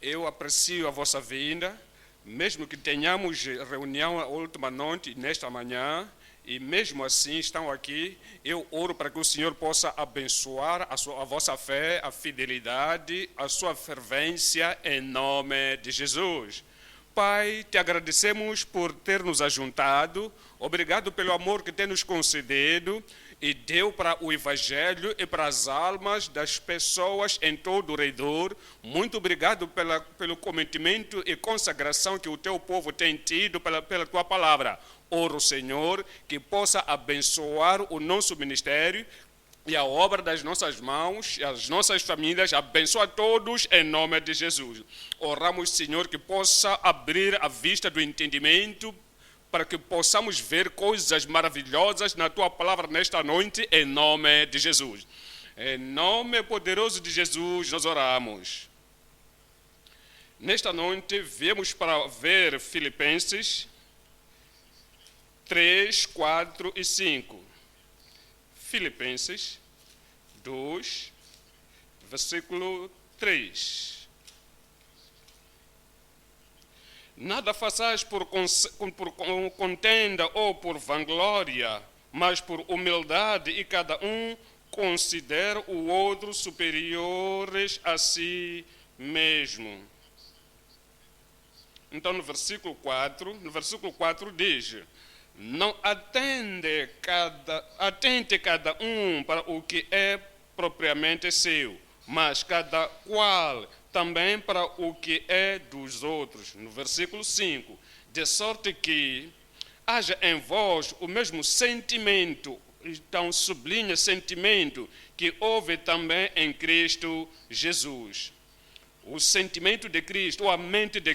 Eu aprecio a vossa vinda, mesmo que tenhamos reunião a última noite nesta manhã, e mesmo assim estão aqui. Eu oro para que o Senhor possa abençoar a vossa fé, a fidelidade, a sua fervência, em nome de Jesus. Pai, te agradecemos por ter nos ajuntado, obrigado pelo amor que tem nos concedido e deu para o Evangelho e para as almas das pessoas em todo o redor. Muito obrigado pelo cometimento e consagração que o teu povo tem tido pela tua palavra. Oro, Senhor, que possa abençoar o nosso ministério e a obra das nossas mãos, as nossas famílias. Abençoa todos em nome de Jesus. Oramos, Senhor, que possa abrir a vista do entendimento para que possamos ver coisas maravilhosas na tua palavra nesta noite, em nome de Jesus. Em nome poderoso de Jesus, nós oramos. Nesta noite, viemos para ver Filipenses 3, 4 e 5. Filipenses 2, versículo 3. Nada façais por contenda ou por vanglória, mas por humildade, e cada um considera o outro superiores a si mesmo. Então, no versículo 4 diz: não atente cada um para o que é propriamente seu, mas cada qual também para o que é dos outros. No versículo 5, de sorte que haja em vós o mesmo sentimento, então sublinha sentimento, que houve também em Cristo Jesus. O sentimento de Cristo, ou a mente de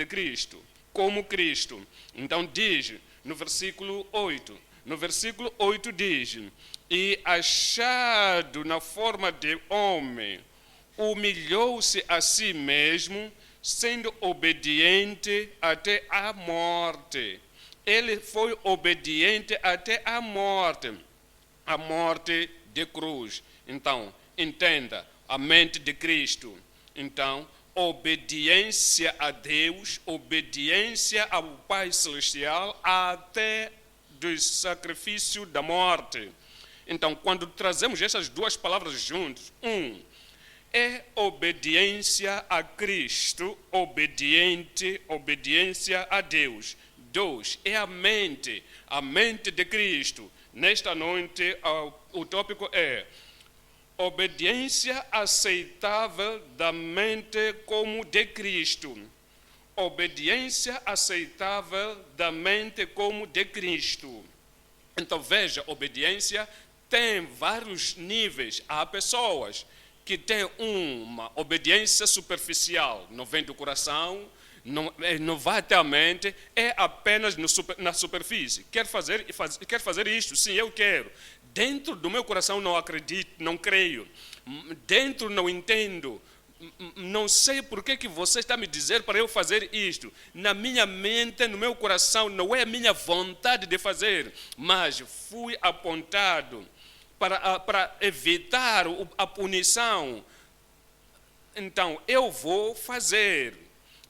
Cristo, como Cristo. Então diz, no versículo 8 diz: e achado na forma de homem, humilhou-se a si mesmo, sendo obediente até a morte. Ele foi obediente até a morte de cruz. Então, entenda, a mente de Cristo. Então, obediência a Deus, obediência ao Pai Celestial até do sacrifício da morte. Então, quando trazemos essas duas palavras juntas, é obediência a Cristo, obediência a Deus. 2, é a mente de Cristo. Nesta noite, o tópico é obediência aceitável da mente como de Cristo. Obediência aceitável da mente como de Cristo. Então veja, obediência tem vários níveis. Há pessoas que têm uma obediência superficial, não vem do coração, não vai até a mente, é apenas na superfície. Quer fazer isto? Sim, eu quero. Dentro do meu coração não acredito, não creio. Dentro não entendo. Não sei por que você está me dizendo para eu fazer isto. Na minha mente, no meu coração, não é a minha vontade de fazer, mas fui apontado para evitar a punição. Então, eu vou fazer.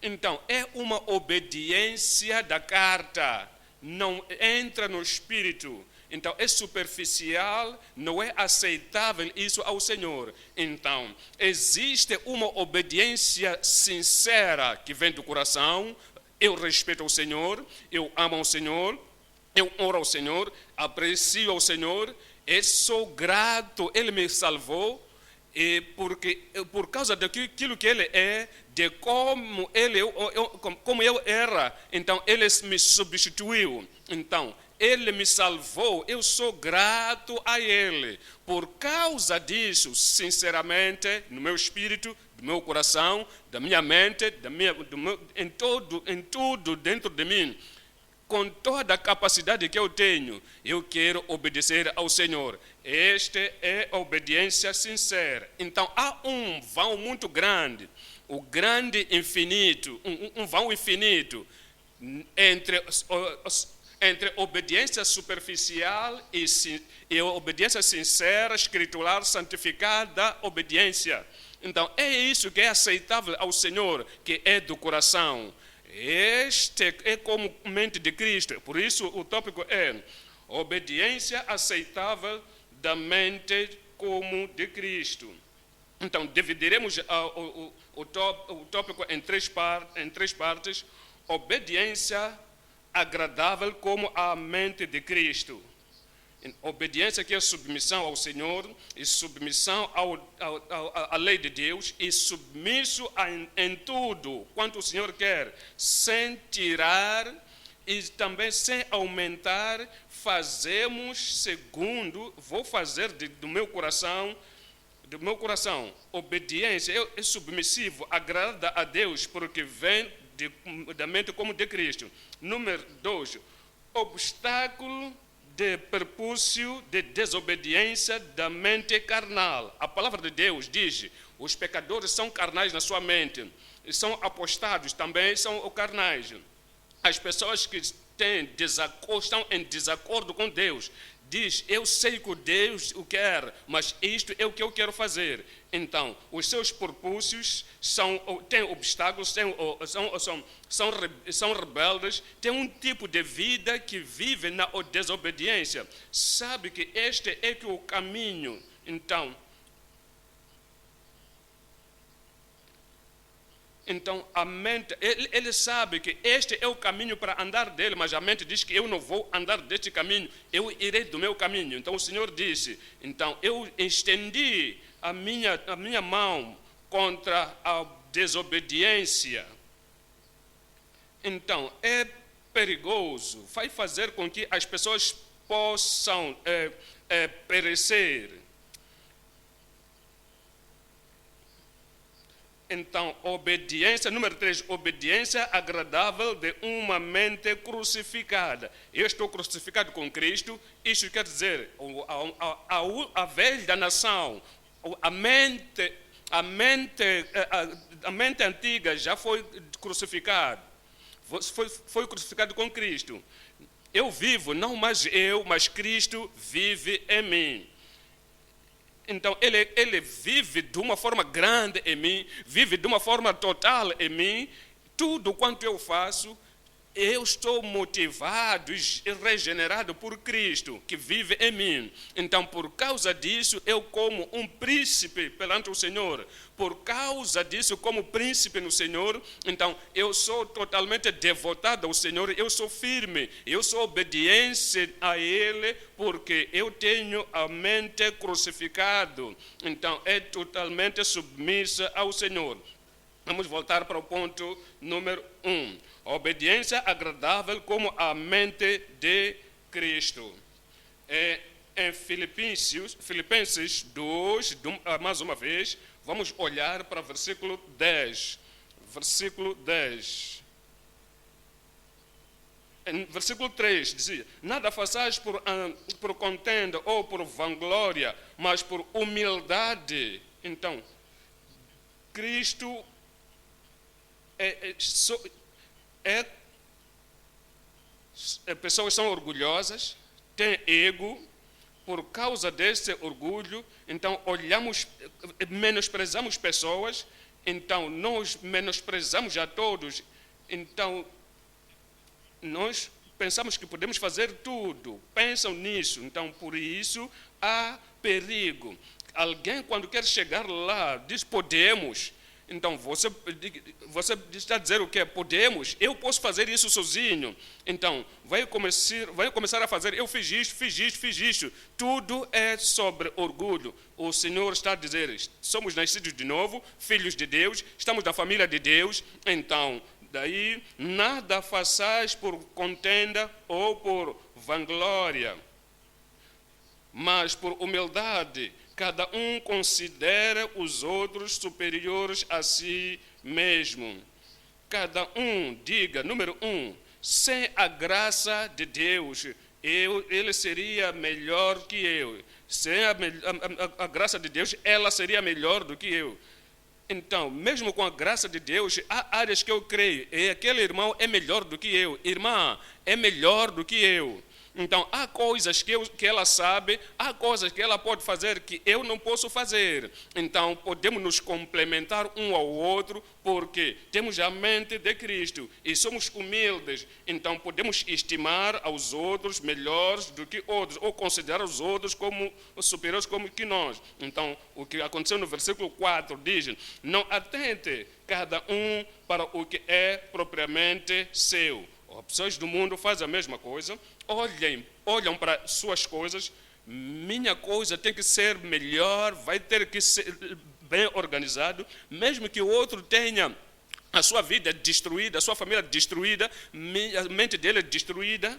Então, é uma obediência da carta, não entra no espírito. Então, é superficial, não é aceitável isso ao Senhor. Então, existe uma obediência sincera que vem do coração. Eu respeito o Senhor, eu amo o Senhor, eu oro ao Senhor, aprecio ao Senhor, e sou grato, Ele me salvou. E por causa daquilo que Ele é, de como eu era, então Ele me substituiu. Então, Ele me salvou, eu sou grato a Ele. Por causa disso, sinceramente, no meu espírito, do meu coração, da minha mente, em tudo dentro de mim, com toda a capacidade que eu tenho, eu quero obedecer ao Senhor. Esta é a obediência sincera. Então, há um vão muito grande, o grande infinito, um vão infinito entre entre obediência superficial e obediência sincera, escritural, santificada obediência. Então, é isso que é aceitável ao Senhor, que é do coração. Este é como mente de Cristo. Por isso, o tópico é obediência aceitável da mente como de Cristo. Então, dividiremos o tópico em três partes. Obediência agradável como a mente de Cristo. Obediência que é submissão ao Senhor e submissão à lei de Deus e submisso em tudo quanto o Senhor quer, sem tirar e também sem aumentar. Fazemos segundo, vou fazer do meu coração, obediência, é submissivo, agrada a Deus, porque vem da mente como de Cristo. Número 2, obstáculo de prepúcio de desobediência da mente carnal. A palavra de Deus diz: os pecadores são carnais na sua mente, são apostados, também são carnais. As pessoas que estão em desacordo com Deus, diz: eu sei que Deus o quer, mas isto é o que eu quero fazer. Então, os seus propúcios têm obstáculos, são rebeldes, têm um tipo de vida que vive na desobediência. Sabe que este é que o caminho. Então, a mente, ele sabe que este é o caminho para andar dele, mas a mente diz que eu não vou andar deste caminho, eu irei do meu caminho. Então, o Senhor disse: então, eu estendi a minha mão contra a desobediência. Então, é perigoso, vai fazer com que as pessoas possam perecer. Então, obediência, número 3, obediência agradável de uma mente crucificada. Eu estou crucificado com Cristo, isso quer dizer, a velha nação, a mente antiga já foi crucificada, foi crucificado com Cristo. Eu vivo, não mais eu, mas Cristo vive em mim. Então, ele vive de uma forma grande em mim, vive de uma forma total em mim. Tudo quanto eu faço, eu estou motivado e regenerado por Cristo, que vive em mim. Então, por causa disso, eu como um príncipe perante o Senhor. Por causa disso, como príncipe no Senhor, então, eu sou totalmente devotado ao Senhor, eu sou firme, eu sou obediente a Ele, porque eu tenho a mente crucificado. Então, é totalmente submissa ao Senhor. Vamos voltar para o ponto número 1. Obediência agradável como a mente de Cristo. Em Filipenses 2, mais uma vez, vamos olhar para o versículo 10. Versículo 10. Em versículo 3 dizia: nada façais por contenda ou por vanglória, mas por humildade. Então, Cristo pessoas são orgulhosas, têm ego. Por causa desse orgulho, então menosprezamos pessoas, então nós menosprezamos a todos. Então nós pensamos que podemos fazer tudo, pensam nisso. Então, por isso há perigo. Alguém, quando quer chegar lá, diz: podemos. Então, você está a dizer o quê? Podemos? Eu posso fazer isso sozinho. Então, vai começar a fazer: eu fiz isto. Tudo é sobre orgulho. O Senhor está a dizer: somos nascidos de novo, filhos de Deus, estamos da família de Deus. Então, daí, nada façais por contenda ou por vanglória, mas por humildade. Cada um considera os outros superiores a si mesmo. Cada um diga, número 1, sem a graça de Deus, ele seria melhor que eu. Sem a graça de Deus, ela seria melhor do que eu. Então, mesmo com a graça de Deus, há áreas que eu creio, e aquele irmão é melhor do que eu, irmã é melhor do que eu. Então, há coisas que ela sabe, há coisas que ela pode fazer que eu não posso fazer. Então, podemos nos complementar um ao outro, porque temos a mente de Cristo e somos humildes. Então, podemos estimar aos outros melhores do que outros, ou considerar os outros como superiores como que nós. Então, o que aconteceu no versículo 4 diz: não atente cada um para o que é propriamente seu. As pessoas do mundo fazem a mesma coisa, olham para suas coisas. Minha coisa tem que ser melhor, vai ter que ser bem organizado, mesmo que o outro tenha a sua vida destruída, a sua família destruída, a mente dele destruída.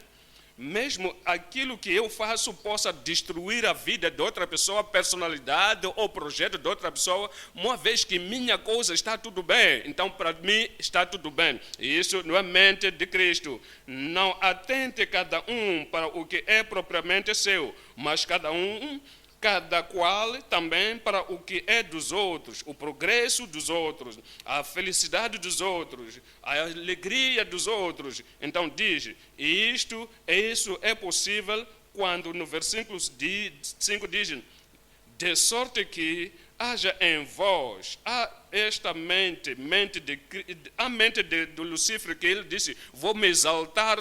Mesmo aquilo que eu faço possa destruir a vida de outra pessoa, a personalidade ou projeto de outra pessoa, uma vez que minha coisa está tudo bem, então para mim está tudo bem. E isso não é mente de Cristo. Não atente cada um para o que é propriamente seu, mas cada qual também para o que é dos outros, o progresso dos outros, a felicidade dos outros, a alegria dos outros. Então diz, isso é possível quando no versículo 5 diz, de sorte que haja em vós esta mente do Lucifer, que ele disse, vou me exaltar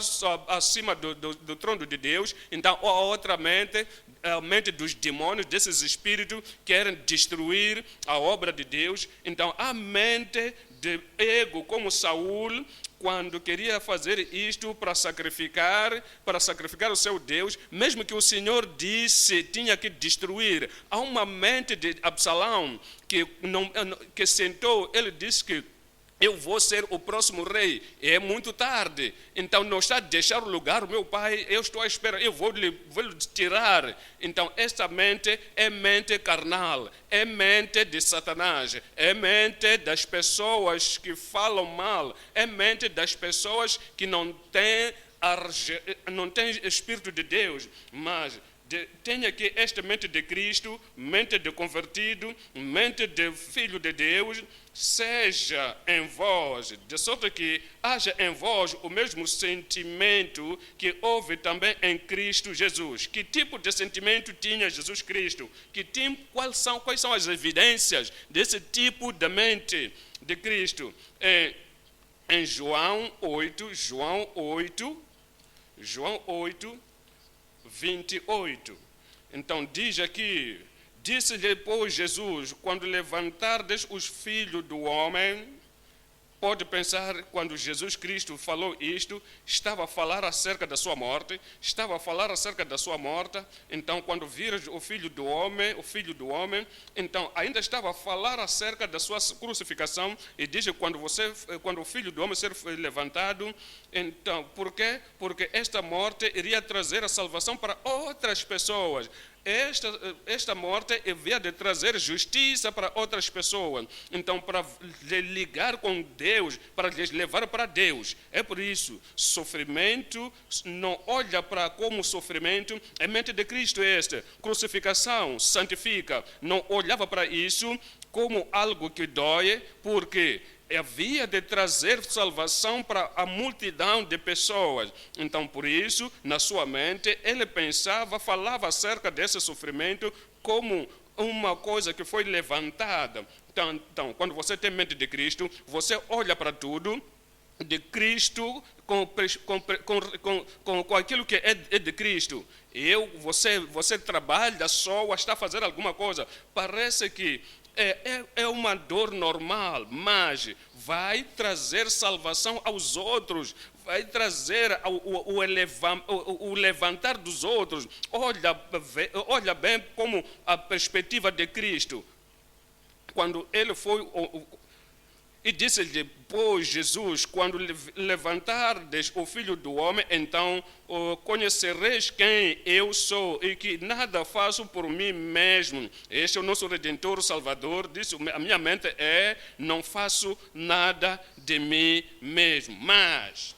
acima do trono de Deus. Então a outra mente, a mente dos demônios, desses espíritos que querem destruir a obra de Deus. Então a mente de ego, como Saul, quando queria fazer isto para sacrificar o seu Deus, mesmo que o Senhor disse tinha que destruir, há uma mente de Absalão que sentou, ele disse que eu vou ser o próximo rei, é muito tarde, então não está a deixar o lugar, o meu pai, eu estou à espera, eu vou lhe tirar. Então esta mente é mente carnal, é mente de Satanás, é mente das pessoas que falam mal, é mente das pessoas que não têm Espírito de Deus, mas tenha aqui esta mente de Cristo, mente de convertido, mente de filho de Deus, seja em vós, de sorte que haja em vós o mesmo sentimento que houve também em Cristo Jesus. Que tipo de sentimento tinha Jesus Cristo? Quais são as evidências desse tipo de mente de Cristo? Em João 8, 28. Então diz aqui, disse-lhe, pois, Jesus, quando levantardes os filhos do homem, pode pensar, quando Jesus Cristo falou isto, estava a falar acerca da sua morte, então quando viras o filho do homem, então ainda estava a falar acerca da sua crucificação, e diz quando o filho do homem ser levantado, então, por quê? Porque esta morte iria trazer a salvação para outras pessoas. Esta morte havia de trazer justiça para outras pessoas. Então, para ligar com Deus, para lhes levar para Deus. É por isso, sofrimento, não olha para como sofrimento, é mente de Cristo esta. Crucificação santifica, não olhava para isso como algo que dói, porque havia de trazer salvação para a multidão de pessoas. Então, por isso, na sua mente, ele falava acerca desse sofrimento como uma coisa que foi levantada. Então, quando você tem mente de Cristo, você olha para tudo de Cristo com aquilo que é de Cristo. Você trabalha só, está a fazer alguma coisa, parece que é uma dor normal, mas vai trazer salvação aos outros, vai trazer o levantar dos outros. Olha bem como a perspectiva de Cristo. Quando ele foi... E disse-lhe, pois, Jesus, quando levantardes o Filho do Homem, então conhecereis quem eu sou e que nada faço por mim mesmo. Este é o nosso Redentor, Salvador. Disse, a minha mente não faço nada de mim mesmo, mas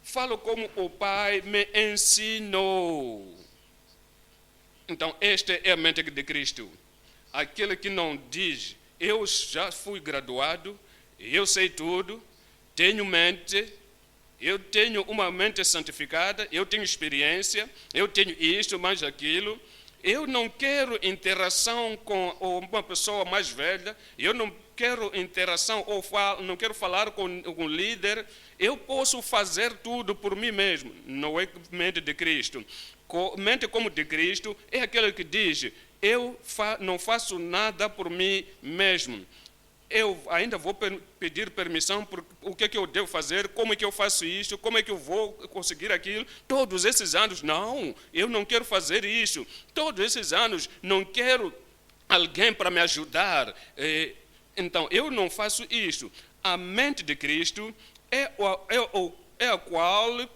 falo como o Pai me ensinou. Então, esta é a mente de Cristo. Aquele que não diz eu já fui graduado, eu sei tudo, tenho mente, eu tenho uma mente santificada, eu tenho experiência, eu tenho isto, mais aquilo. Eu não quero interação com uma pessoa mais velha, eu não quero interação ou não quero falar com um líder. Eu posso fazer tudo por mim mesmo. Não é mente de Cristo. Mente como de Cristo é aquele que diz: eu não faço nada por mim mesmo. Eu ainda vou pedir permissão por o que é que eu devo fazer, como é que eu faço isso, como é que eu vou conseguir aquilo. Todos esses anos, não, eu não quero fazer isso. Todos esses anos, não quero alguém para me ajudar. Então, eu não faço isso. A mente de Cristo é a qual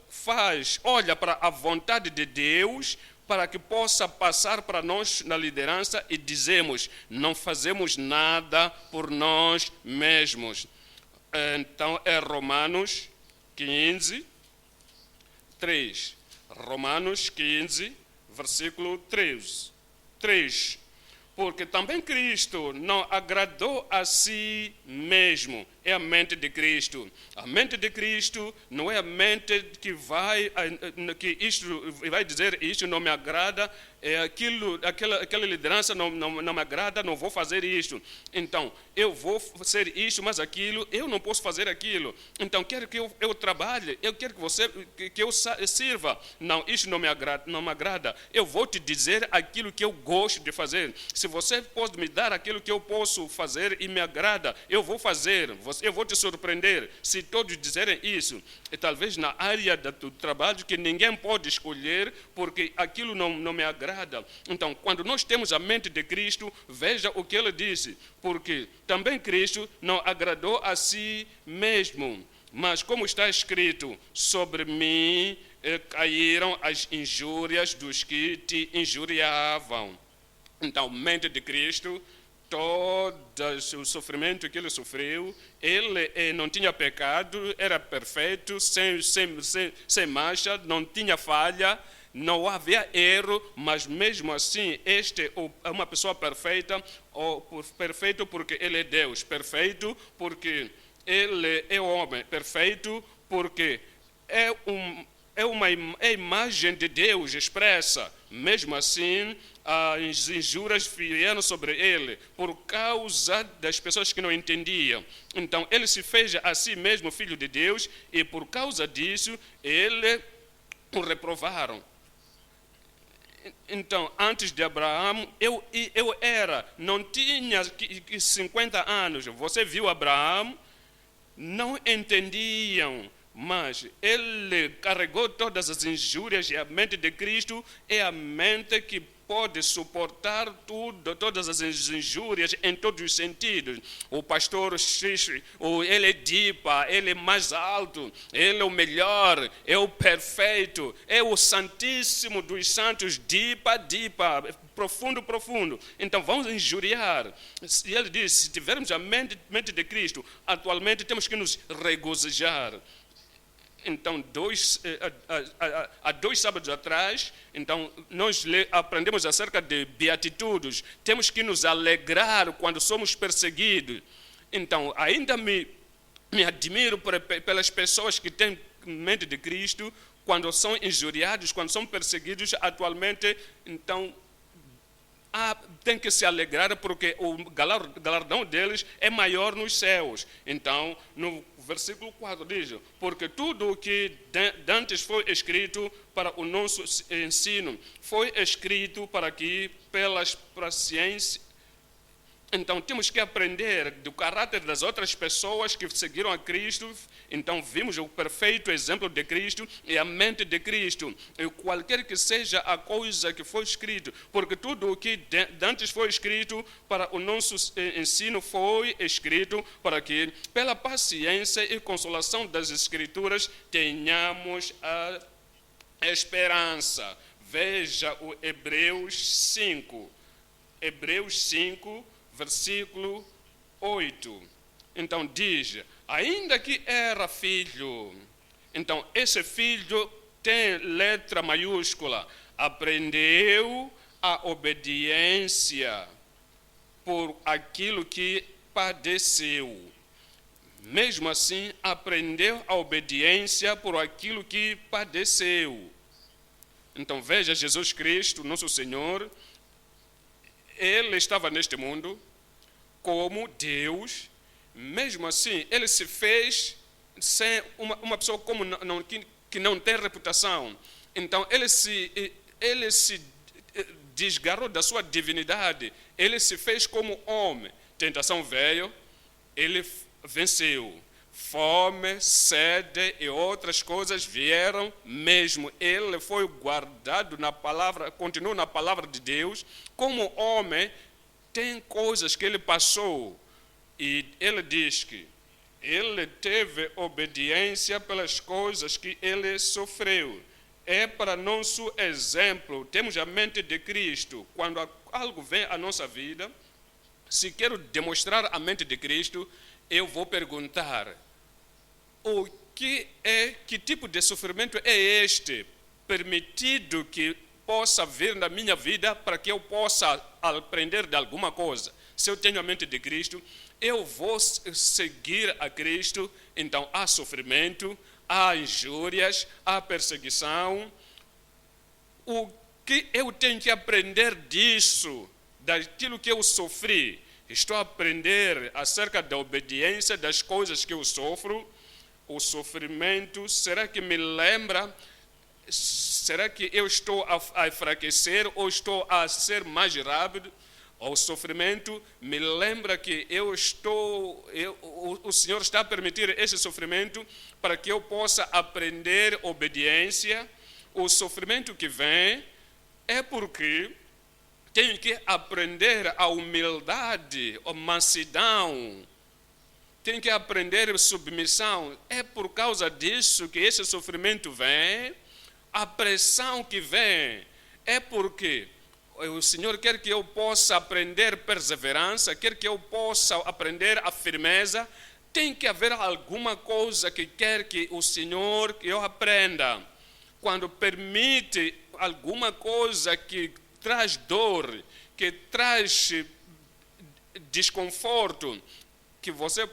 olha para a vontade de Deus, para que possa passar para nós na liderança e dizemos: não fazemos nada por nós mesmos. Então é Romanos 15, 3. Romanos 15, versículo 3. Porque também Cristo não agradou a si mesmo. É a mente de Cristo. A mente de Cristo não é a mente que vai dizer: isto não me agrada, aquela liderança não me agrada, não vou fazer isto. Então, eu vou fazer isto, mas aquilo, eu não posso fazer aquilo. Então, quero que eu trabalhe, eu quero que eu sirva. Não, isto não me agrada. Eu vou te dizer aquilo que eu gosto de fazer. Se você pode me dar aquilo que eu posso fazer e me agrada, eu vou fazer. Eu vou te surpreender. Se todos dizerem isso, e talvez na área do trabalho que ninguém pode escolher, porque aquilo não me agrada. Então, quando nós temos a mente de Cristo, veja o que ele disse: porque também Cristo não agradou a si mesmo, mas como está escrito: sobre mim caíram as injúrias dos que te injuriavam. Então, mente de Cristo, todo o sofrimento que ele sofreu, ele não tinha pecado, era perfeito, sem mancha, não tinha falha, não havia erro, mas mesmo assim, este é uma pessoa perfeita, perfeito porque ele é Deus, perfeito porque ele é homem, perfeito porque é a imagem de Deus expressa. Mesmo assim, as injúrias vieram sobre ele por causa das pessoas que não entendiam. Então, ele se fez a si mesmo filho de Deus e por causa disso, ele o reprovaram. Então, antes de Abraão, não tinha 50 anos. Você viu Abraão? Não entendiam. Mas ele carregou todas as injúrias e a mente de Cristo é a mente que pode suportar todas as injúrias em todos os sentidos. O pastor Xixi, ele é Dipa, ele é mais alto, ele é o melhor, é o perfeito, é o santíssimo dos santos, Dipa, profundo. Então vamos injuriar. E ele diz: se tivermos a mente de Cristo, atualmente temos que nos regozijar. Então, há 2 sábados atrás, então, nós aprendemos acerca de beatitudes. Temos que nos alegrar quando somos perseguidos. Então, ainda me admiro pelas pessoas que têm mente de Cristo, quando são injuriados, quando são perseguidos atualmente. Então, tem que se alegrar porque o galardão deles é maior nos céus. Então, no versículo 4 diz: porque tudo o que dantes foi escrito para o nosso ensino, foi escrito para que pelas paciências. Então, temos que aprender do caráter das outras pessoas que seguiram a Cristo. Então, vimos o perfeito exemplo de Cristo e a mente de Cristo. E qualquer que seja a coisa que foi escrito, porque tudo o que antes foi escrito para o nosso ensino foi escrito para que, pela paciência e consolação das Escrituras, tenhamos a esperança. Veja o Hebreus 5. Hebreus 5, versículo 8. Então diz: ainda que era filho. Então esse filho tem letra maiúscula. Aprendeu a obediência por aquilo que padeceu. Mesmo assim, aprendeu a obediência por aquilo que padeceu. Então veja, Jesus Cristo, nosso Senhor, ele estava neste mundo como Deus. Mesmo assim, ele se fez ser uma pessoa como que não tem reputação. Então ele se desgarrou da sua divindade. Ele se fez como homem. Tentação veio, ele venceu. Fome, sede e outras coisas vieram mesmo. Ele foi guardado na palavra, continuou na palavra de Deus. Como homem, tem coisas que ele passou. E ele diz que ele teve obediência pelas coisas que ele sofreu. É para nosso exemplo. Temos a mente de Cristo. Quando algo vem à nossa vida, se quero demonstrar a mente de Cristo, eu vou perguntar: que tipo de sofrimento é este permitido que possa vir na minha vida para que eu possa aprender de alguma coisa? Se eu tenho a mente de Cristo, eu vou seguir a Cristo. Então há sofrimento, há injúrias, há perseguição. O que eu tenho que aprender disso, daquilo que eu sofri? Estou a aprender acerca da obediência, das coisas que eu sofro. O sofrimento, será que me lembra? Será que eu estou a enfraquecer ou estou a ser mais rápido? O sofrimento me lembra que o Senhor está a permitir esse sofrimento para que eu possa aprender obediência. O sofrimento que vem é porque tenho que aprender a humildade, a mansidão. Tenho que aprender submissão. É por causa disso que esse sofrimento vem. A pressão que vem é porque o Senhor quer que eu possa aprender perseverança, quer que eu possa aprender a firmeza. Tem que haver alguma coisa que quer que o Senhor que eu aprenda. Quando permite alguma coisa que traz dor, que traz desconforto, que você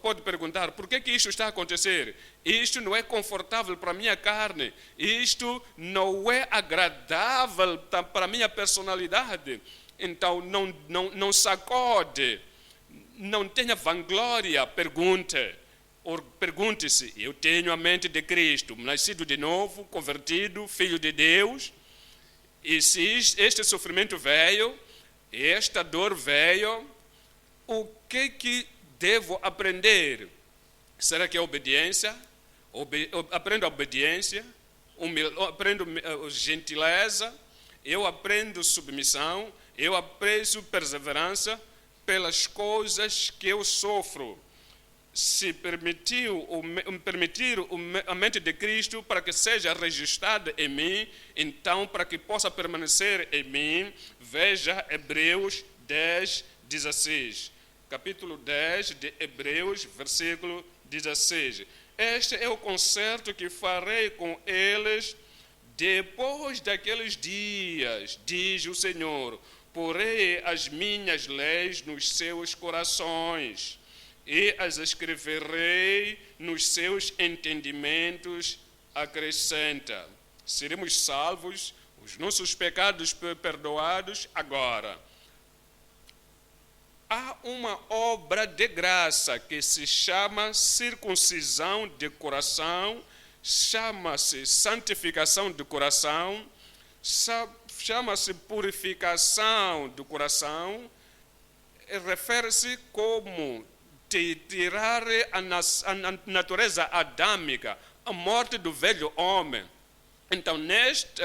pode perguntar: por que isto está a acontecer? Isto não é confortável para a minha carne, isto não é agradável para a minha personalidade. Então não sacode, não tenha vanglória. Pergunte-se: eu tenho a mente de Cristo, nascido de novo, convertido, filho de Deus, e se este sofrimento veio, esta dor veio, o que devo aprender? Será que é obediência? Aprendo a obediência, aprendo gentileza, eu aprendo submissão, eu aprendo perseverança pelas coisas que eu sofro. Se permitir a mente de Cristo para que seja registrada em mim, então para que possa permanecer em mim, veja Hebreus 10, 16. Capítulo 10 de Hebreus, versículo 16. Este é o concerto que farei com eles depois daqueles dias, diz o Senhor. Porei as minhas leis nos seus corações e as escreverei nos seus entendimentos, acrescenta. Seremos salvos, os nossos pecados perdoados agora. Há uma obra de graça que se chama circuncisão de coração, chama-se santificação do coração, chama-se purificação do coração, refere-se como tirar a natureza adâmica, a morte do velho homem. Então,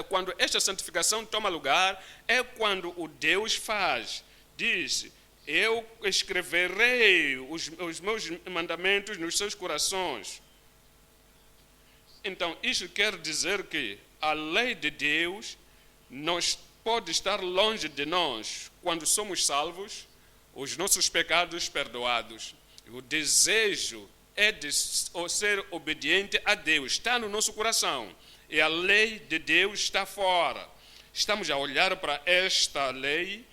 quando esta santificação toma lugar, é quando o Deus faz, diz: eu escreverei os meus mandamentos nos seus corações. Então, isso quer dizer que a lei de Deus pode estar longe de nós quando somos salvos, os nossos pecados perdoados. O desejo é de ser obediente a Deus, está no nosso coração. E a lei de Deus está fora. Estamos a olhar para esta lei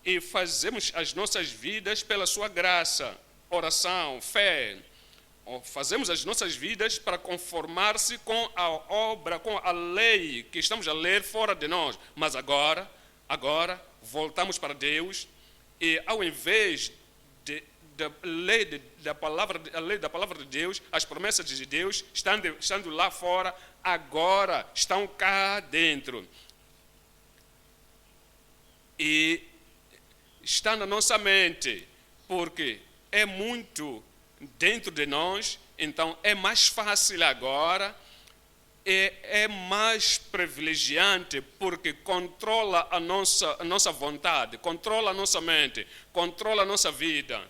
e fazemos as nossas vidas pela sua graça, oração, fé. Fazemos as nossas vidas para conformar-se com a obra, com a lei que estamos a ler fora de nós. Mas agora voltamos para Deus e ao invés da lei da palavra de Deus, as promessas de Deus estando lá fora, agora estão cá dentro. E está na nossa mente, porque é muito dentro de nós, então é mais fácil agora, é mais privilegiante, porque controla a nossa vontade, controla a nossa mente, controla a nossa vida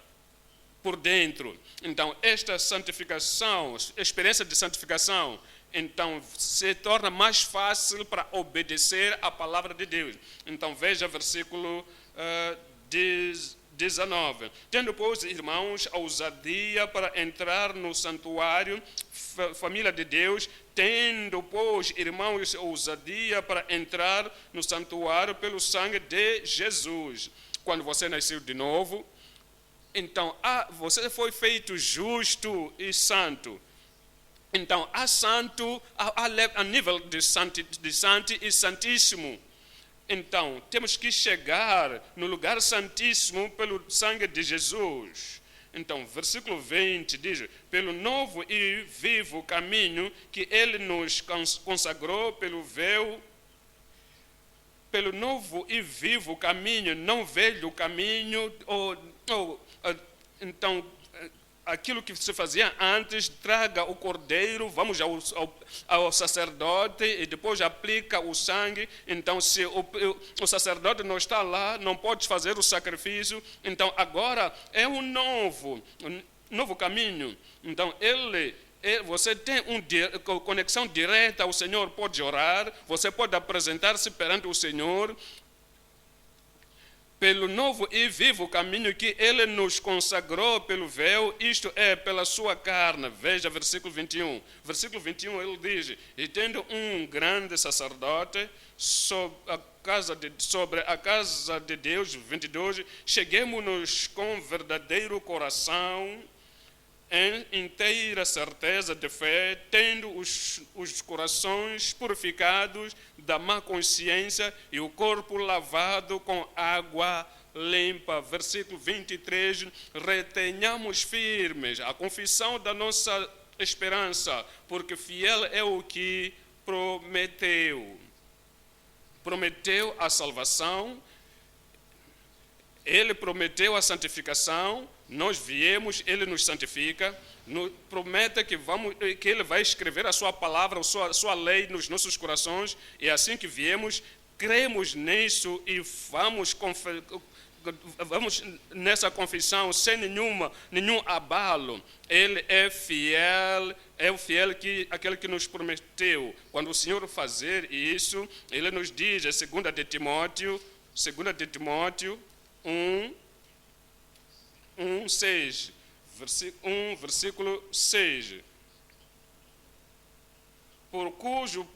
por dentro. Então, esta santificação, experiência de santificação, então se torna mais fácil para obedecer à palavra de Deus. Então, veja versículo 19. Tendo, pois, irmãos, a ousadia para entrar no santuário, família de Deus, tendo, pois, irmãos, a ousadia para entrar no santuário pelo sangue de Jesus. Quando você nasceu de novo, então você foi feito justo e santo. Então, há santo a nível de santo e santíssimo. Então, temos que chegar no lugar santíssimo pelo sangue de Jesus. Então, versículo 20 diz: pelo novo e vivo caminho que Ele nos consagrou pelo véu, pelo novo e vivo caminho, não velho caminho, então, aquilo que se fazia antes, traga o cordeiro, vamos ao sacerdote e depois aplica o sangue. Então, se o sacerdote não está lá, não pode fazer o sacrifício. Então, agora é um novo caminho. Então, você tem uma conexão direta ao Senhor, pode orar, você pode apresentar-se perante o Senhor, pelo novo e vivo caminho que Ele nos consagrou pelo véu, isto é, pela sua carne. Veja versículo 21. Versículo 21 ele diz: e tendo um grande sacerdote sobre a casa de Deus, 22, cheguemos-nos com verdadeiro coração, em inteira certeza de fé, tendo os corações purificados da má consciência e o corpo lavado com água limpa. Versículo 23, retenhamos firmes a confissão da nossa esperança, porque fiel é o que prometeu. Prometeu a salvação, Ele prometeu a santificação, nós viemos, Ele nos santifica, promete que Ele vai escrever a sua palavra, a sua lei nos nossos corações, e assim que viemos, cremos nisso e vamos nessa confissão sem nenhum abalo. Ele é o fiel aquele que nos prometeu. Quando o Senhor fazer isso, Ele nos diz, em 2 de Timóteo 6, versículo 6, por cujo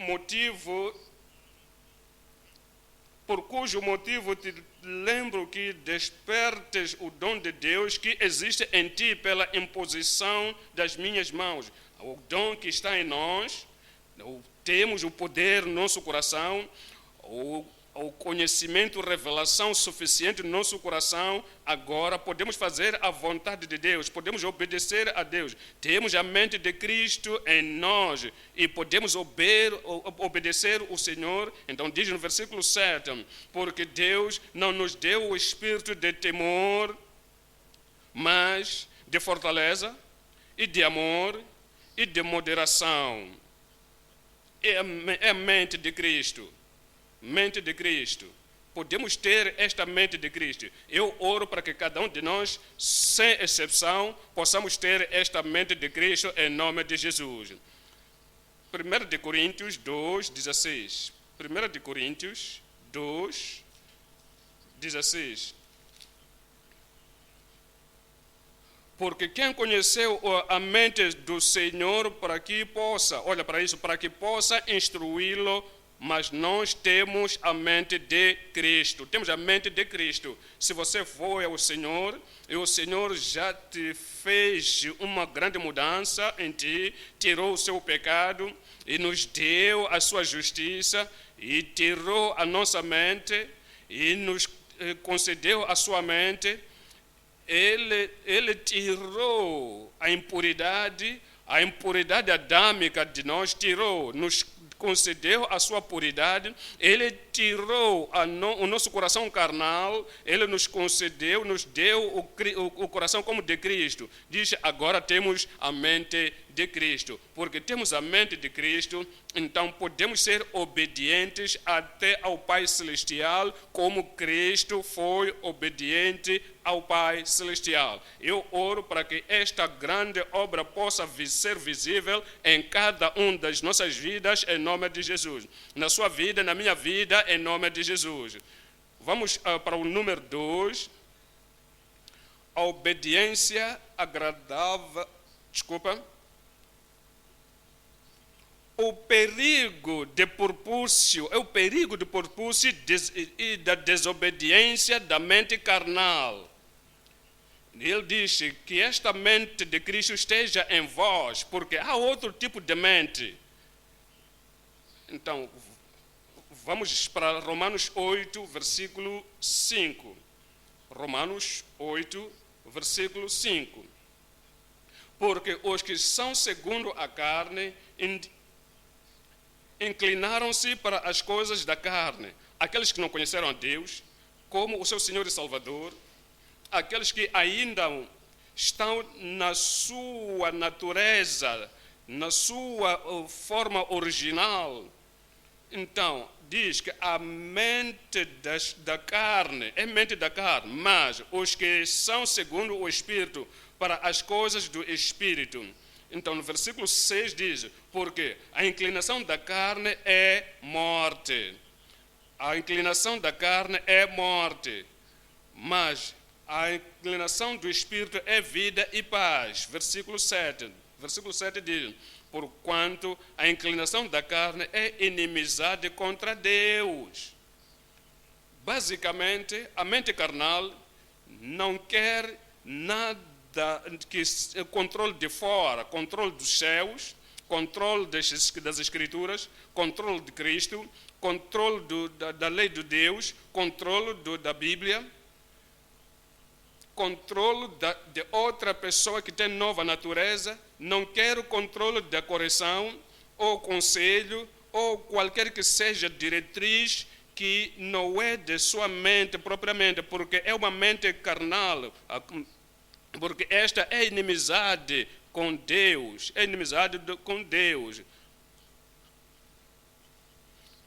motivo te lembro que despertes o dom de Deus que existe em ti pela imposição das minhas mãos. O dom que está em nós, temos o poder no nosso coração, o conhecimento, revelação suficiente no nosso coração, agora podemos fazer a vontade de Deus, podemos obedecer a Deus. Temos a mente de Cristo em nós e podemos obedecer o Senhor. Então diz no versículo 7, porque Deus não nos deu o espírito de temor, mas de fortaleza e de amor e de moderação. É a mente de Cristo. Mente de Cristo. Podemos ter esta mente de Cristo. Eu oro para que cada um de nós, sem exceção, possamos ter esta mente de Cristo em nome de Jesus. 1 de Coríntios 2, 16. 1 de Coríntios 2, 16. Porque quem conheceu a mente do Senhor para que possa, olha para isso, para que possa instruí-lo mas nós temos a mente de Cristo. Temos a mente de Cristo. Se você foi ao Senhor, e o Senhor já te fez uma grande mudança em ti, tirou o seu pecado e nos deu a sua justiça e tirou a nossa mente e nos concedeu a sua mente. Ele tirou a impuridade adâmica de nós, tirou, nos concedeu a sua puridade, ele tirou o nosso coração carnal, ele nos concedeu, nos deu o coração como de Cristo. Diz, agora temos a mente de Cristo. Porque temos a mente de Cristo, então podemos ser obedientes até ao Pai Celestial, como Cristo foi obediente ao Pai Celestial. Eu oro para que esta grande obra possa ser visível em cada uma das nossas vidas, em nome de Jesus. Na sua vida, na minha vida, em nome de Jesus. Vamos para o número 2. A obediência agradável. O perigo de propúcio é o perigo de propúcio e da desobediência da mente carnal. Ele diz que esta mente de Cristo esteja em vós, porque há outro tipo de mente. Então, vamos para Romanos 8, versículo 5. Romanos 8, versículo 5. Porque os que são segundo a carne inclinaram-se para as coisas da carne, aqueles que não conheceram a Deus como o seu Senhor e Salvador, aqueles que ainda estão na sua natureza, na sua forma original. Então, diz que a mente da carne é mente da carne, mas os que são segundo o Espírito para as coisas do Espírito. Então, no versículo 6 diz, porque a inclinação da carne é morte. A inclinação da carne é morte, mas a inclinação do Espírito é vida e paz. Versículo 7. Versículo 7 diz, porquanto a inclinação da carne é inimizade contra Deus. Basicamente, a mente carnal não quer nada que controle de fora, controle dos céus, controle das Escrituras, controle de Cristo, controle da lei de Deus, controle da Bíblia, controle de outra pessoa que tem nova natureza. Não quero controle da correção ou conselho ou qualquer que seja diretriz que não é de sua mente propriamente, porque é uma mente carnal. Porque esta é inimizade com Deus, é inimizade com Deus.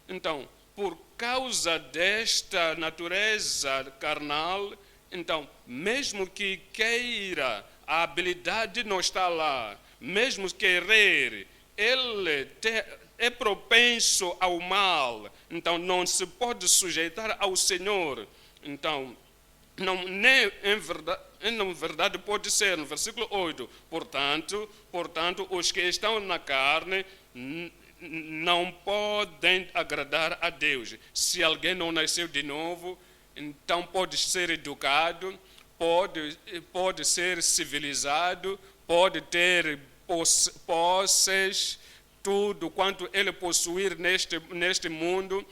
Então, por causa desta natureza carnal, então, mesmo que queira, a habilidade não está lá, mesmo querer, ele é propenso ao mal, então não se pode sujeitar ao Senhor. Então, não, nem em verdade pode ser, no versículo 8, portanto, os que estão na carne não podem agradar a Deus. Se alguém não nasceu de novo, então pode ser educado, pode ser civilizado, pode ter posses, tudo quanto ele possuir neste mundo,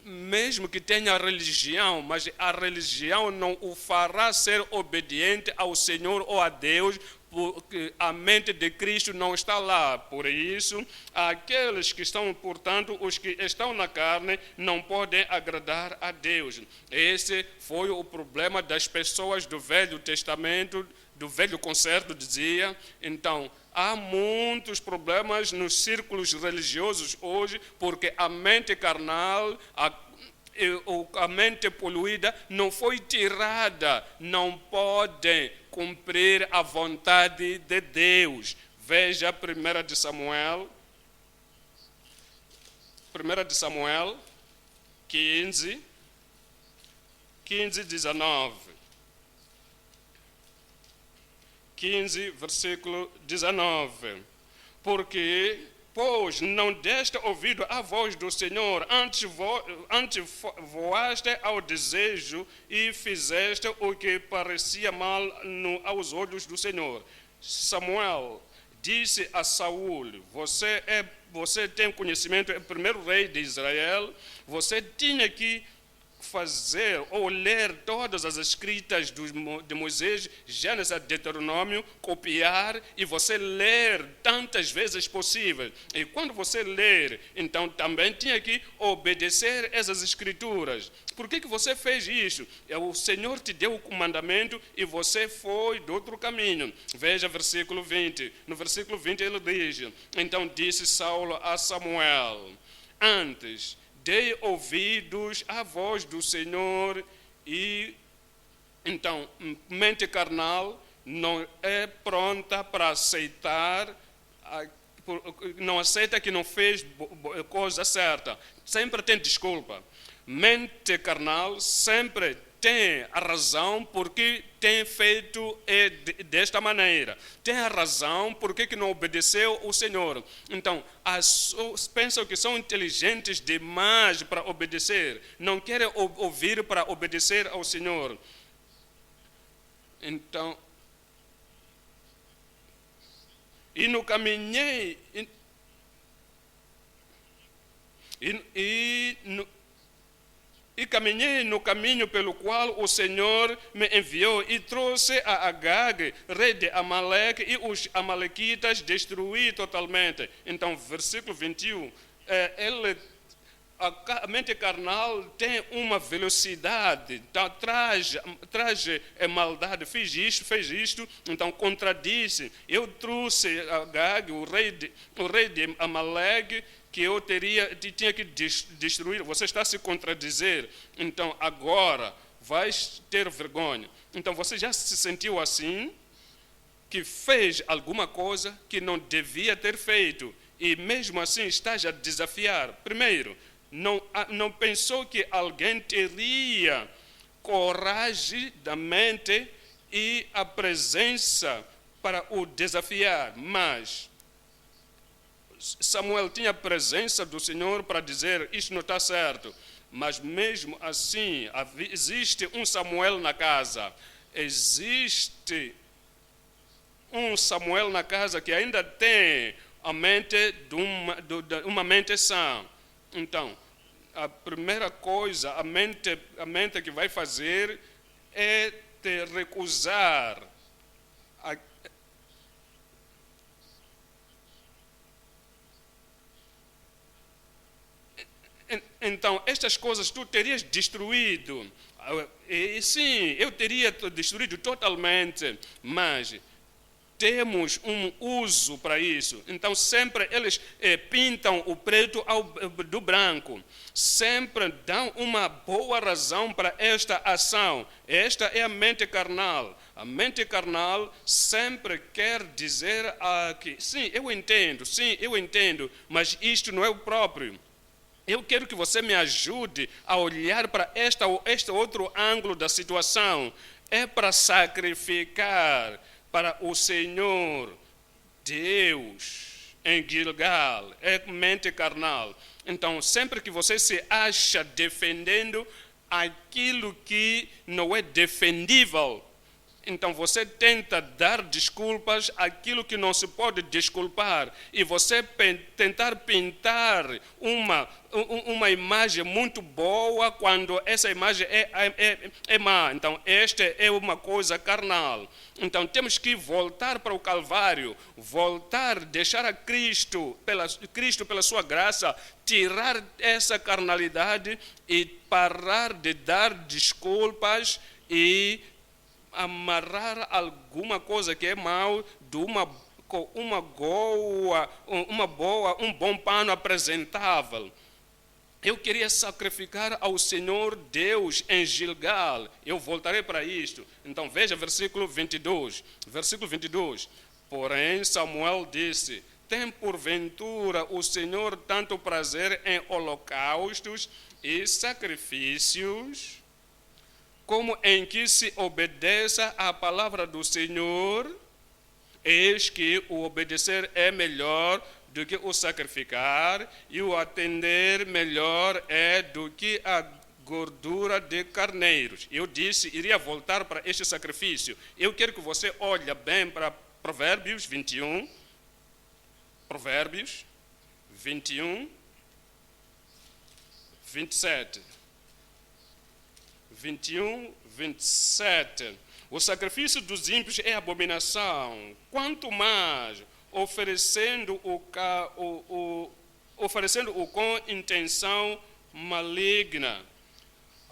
mesmo que tenha religião, mas a religião não o fará ser obediente ao Senhor ou a Deus, porque a mente de Cristo não está lá. Por isso, aqueles que estão, portanto, os que estão na carne, não podem agradar a Deus. Esse foi o problema das pessoas do Velho Testamento, do Velho Concerto, dizia. Então, há muitos problemas nos círculos religiosos hoje, porque a mente carnal, a mente poluída não foi tirada, não podem cumprir a vontade de Deus. Veja 1 de Samuel 15, 19. 15, versículo 19. Porque Pois não deste ouvido à voz do Senhor, antes voaste ao desejo e fizeste o que parecia mal aos olhos do Senhor. Samuel disse a Saul: você tem conhecimento, é o primeiro rei de Israel, você tinha que fazer ou ler todas as escritas de Moisés, Gênesis a Deuteronômio, copiar e você ler tantas vezes possível. E quando você ler, então também tinha que obedecer essas escrituras. Por que você fez isso? O Senhor te deu o mandamento e você foi do outro caminho. Veja versículo 20. No versículo 20 ele diz: então disse Saulo a Samuel: antes dei ouvidos à voz do Senhor, e então mente carnal não é pronta para aceitar, não aceita que não fez coisa certa, sempre tem desculpa. Mente carnal sempre tem a razão porque tem feito desta maneira. Tem a razão porque que não obedeceu o Senhor. Então, pensam que são inteligentes demais para obedecer. Não querem ouvir para obedecer ao Senhor. Então, E caminhei no caminho pelo qual o Senhor me enviou e trouxe a Agag, rei de Amaleque, e os amalequitas destruí totalmente. Então, versículo 21, a mente carnal tem uma velocidade, traz maldade, fez isto, então contradisse. Eu trouxe Agag, o rei de Amaleque, que eu tinha que destruir. Você está a se contradizer. Então, agora, vais ter vergonha. Então, você já se sentiu assim, que fez alguma coisa que não devia ter feito, e mesmo assim estás a desafiar. Primeiro, não pensou que alguém teria coragem da mente e a presença para o desafiar, mas Samuel tinha a presença do Senhor para dizer: isto não está certo. Mas mesmo assim, existe um Samuel na casa. Existe um Samuel na casa que ainda tem a mente de uma mente sã. Então, a primeira coisa, a mente que vai fazer é te recusar Então, estas coisas tu terias destruído. E sim, eu teria destruído totalmente, mas temos um uso para isso. Então, sempre eles pintam o preto do branco. Sempre dão uma boa razão para esta ação. Esta é a mente carnal. A mente carnal sempre quer dizer que sim, eu entendo, mas isto não é o próprio. Eu quero que você me ajude a olhar para este outro ângulo da situação. É para sacrificar para o Senhor Deus em Gilgal. É mente carnal. Então, sempre que você se acha defendendo aquilo que não é defendível, então você tenta dar desculpas àquilo que não se pode desculpar. E você tentar pintar uma imagem muito boa quando essa imagem é má. Então, esta é uma coisa carnal. Então, temos que voltar para o Calvário, deixar a Cristo pela sua graça, tirar essa carnalidade e parar de dar desculpas e amarrar alguma coisa que é mal de um bom pano apresentável. Eu queria sacrificar ao Senhor Deus em Gilgal. Eu voltarei para isto. Então veja versículo 22. Versículo 22. Porém Samuel disse: tem porventura o Senhor tanto prazer em holocaustos e sacrifícios, como em que se obedeça à palavra do Senhor? Eis que o obedecer é melhor do que o sacrificar, e o atender melhor é do que a gordura de carneiros. Eu disse, iria voltar para este sacrifício. Eu quero que você olhe bem para Provérbios 21. Provérbios 21, 27. 21, 27. O sacrifício dos ímpios é abominação, quanto mais oferecendo o com intenção maligna.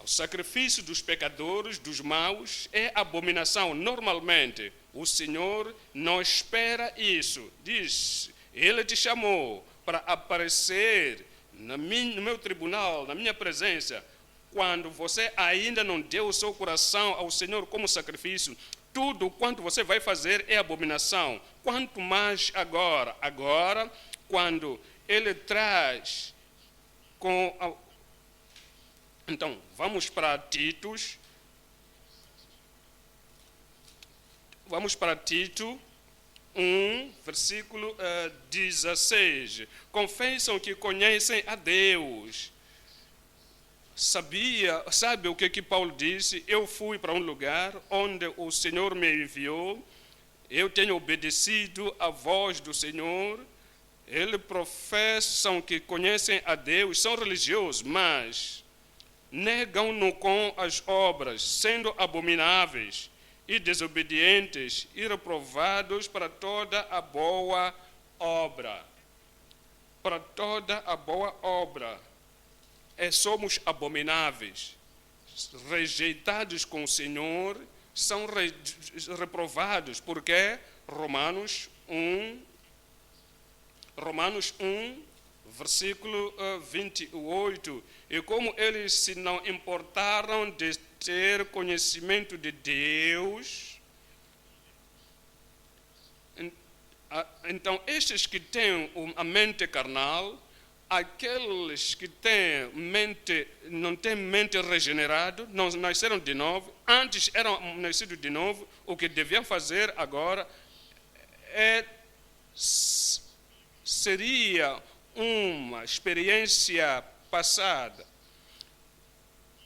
O sacrifício dos pecadores, dos maus, é abominação. Normalmente, o Senhor não espera isso. Diz, Ele te chamou para aparecer no meu tribunal, na minha presença, quando você ainda não deu o seu coração ao Senhor como sacrifício. Tudo quanto você vai fazer é abominação. Quanto mais agora, quando Ele traz com... Então, vamos para Tito. Vamos para Tito 1, versículo 16. Confessam que conhecem a Deus. Sabe o que Paulo disse? Eu fui para um lugar onde o Senhor me enviou. Eu tenho obedecido à voz do Senhor. Eles professam que conhecem a Deus, são religiosos, mas negam-no com as obras, sendo abomináveis e desobedientes e reprovados para toda a boa obra. Para toda a boa obra. Somos abomináveis, rejeitados com o Senhor, são reprovados, porque Romanos 1, versículo 28, e como eles se não importaram de ter conhecimento de Deus, então estes que têm a mente carnal, aqueles que não têm mente regenerada, não nasceram de novo, antes eram nascidos de novo, o que deviam fazer agora seria uma experiência passada.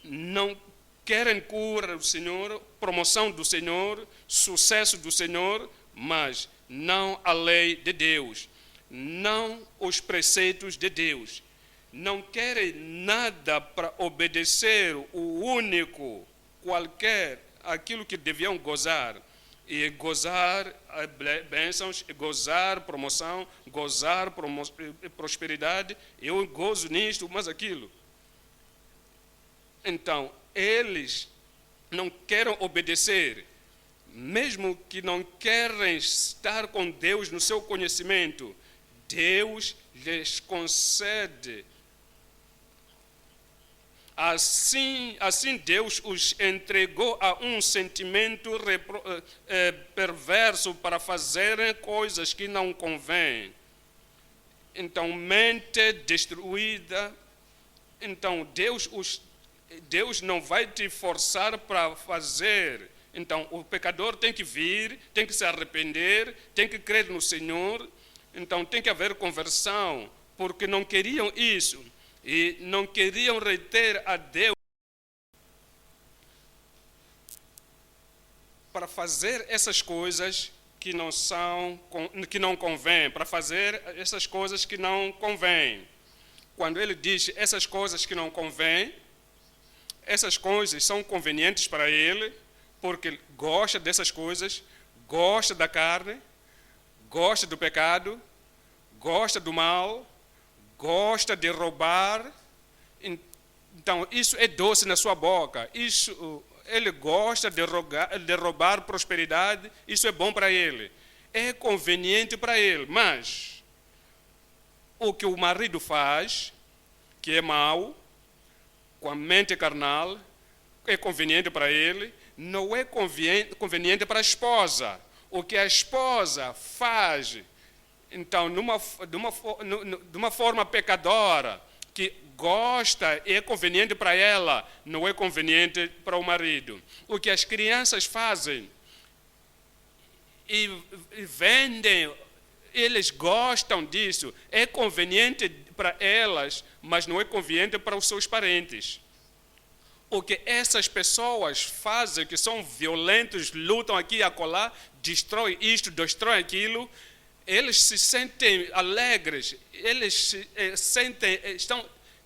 Não querem cura do Senhor, promoção do Senhor, sucesso do Senhor, mas não a lei de Deus. Não os preceitos de Deus. Não querem nada para obedecer o único, qualquer, aquilo que deviam gozar. E gozar bênçãos, gozar promoção, gozar prosperidade. Eu gozo nisto, mas aquilo. Então, eles não querem obedecer. Mesmo que não querem estar com Deus no seu conhecimento, Deus lhes concede. Assim Deus os entregou a um sentimento perverso para fazerem coisas que não convêm. Então, mente destruída. Então, Deus não vai te forçar para fazer. Então, o pecador tem que vir, tem que se arrepender, tem que crer no Senhor. Então, tem que haver conversão, porque não queriam isso. E não queriam reter a Deus para fazer essas coisas que não convém, para fazer essas coisas que não convém. Quando ele diz essas coisas que não convém, essas coisas são convenientes para ele, porque gosta dessas coisas, gosta da carne, gosta do pecado, gosta do mal, gosta de roubar. Então, isso é doce na sua boca. Ele gosta de roubar prosperidade, isso é bom para ele. É conveniente para ele, mas o que o marido faz, que é mau, com a mente carnal, é conveniente para ele, não é conveniente para a esposa. O que a esposa faz, então, de uma forma pecadora, que gosta e é conveniente para ela, não é conveniente para o marido. O que as crianças fazem e vendem eles gostam disso, é conveniente para elas, mas não é conveniente para os seus parentes. O que essas pessoas fazem, que são violentos, lutam aqui e acolá, destroem isto, destroem aquilo, eles se sentem alegres, eles sentem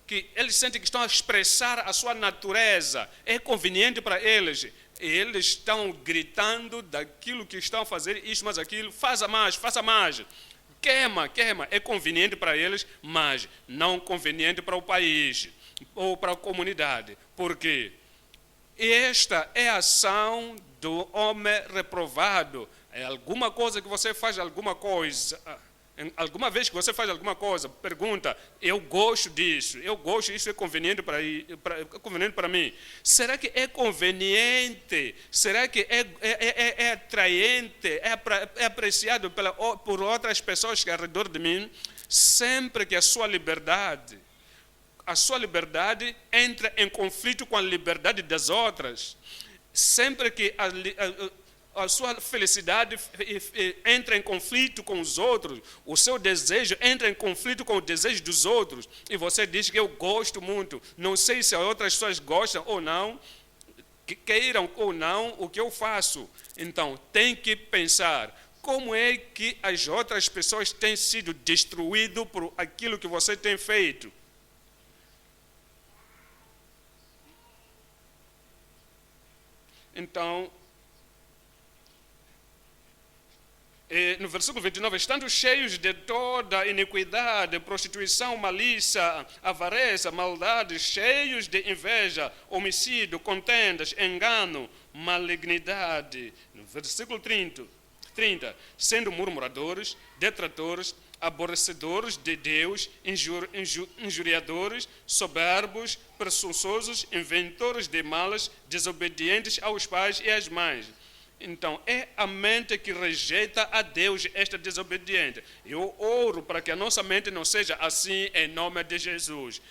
que estão a expressar a sua natureza, é conveniente para eles. Eles estão gritando daquilo que estão a fazer, isto, mas aquilo, faça mais, queima, é conveniente para eles, mas não conveniente para o país ou para a comunidade. Por quê? Esta é a ação do homem reprovado. É alguma coisa que você faz, alguma vez que você faz alguma coisa, pergunta, eu gosto disso, isso é conveniente para mim. Será que é conveniente? Será que é atraente? É apreciado por outras pessoas que ao redor de mim? Sempre que a sua liberdade entra em conflito com a liberdade das outras, sempre que a sua felicidade entra em conflito com os outros, o seu desejo entra em conflito com o desejo dos outros, e você diz que eu gosto muito, não sei se outras pessoas gostam ou não, queiram ou não o que eu faço. Então, tem que pensar, como é que as outras pessoas têm sido destruídas por aquilo que você tem feito? Então, no versículo 29, estando cheios de toda iniquidade, prostituição, malícia, avareza, maldade, cheios de inveja, homicídio, contendas, engano, malignidade. No versículo 30, sendo murmuradores, detratores, aborrecedores de Deus, injuriadores, soberbos, presunçosos, inventores de malas, desobedientes aos pais e às mães. Então, é a mente que rejeita a Deus esta desobediente. Eu oro para que a nossa mente não seja assim, em nome de Jesus.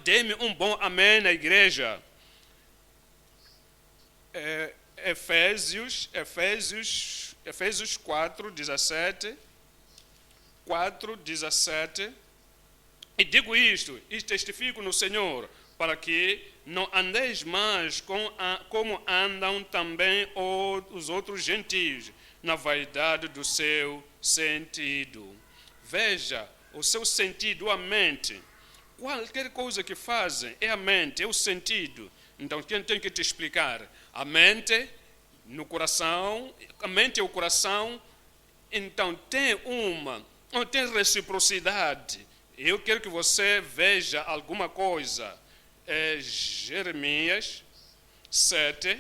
Dê-me um bom amém na igreja. Efésios 4, 17. 4:17, e digo isto, e testifico no Senhor, para que não andeis mais como andam também os outros gentios, na vaidade do seu sentido. Veja, o seu sentido, a mente. Qualquer coisa que fazem é a mente, é o sentido. Então, quem tem que te explicar? A mente no coração, a mente e o coração, então tem reciprocidade. Eu quero que você veja alguma coisa. Jeremias 7,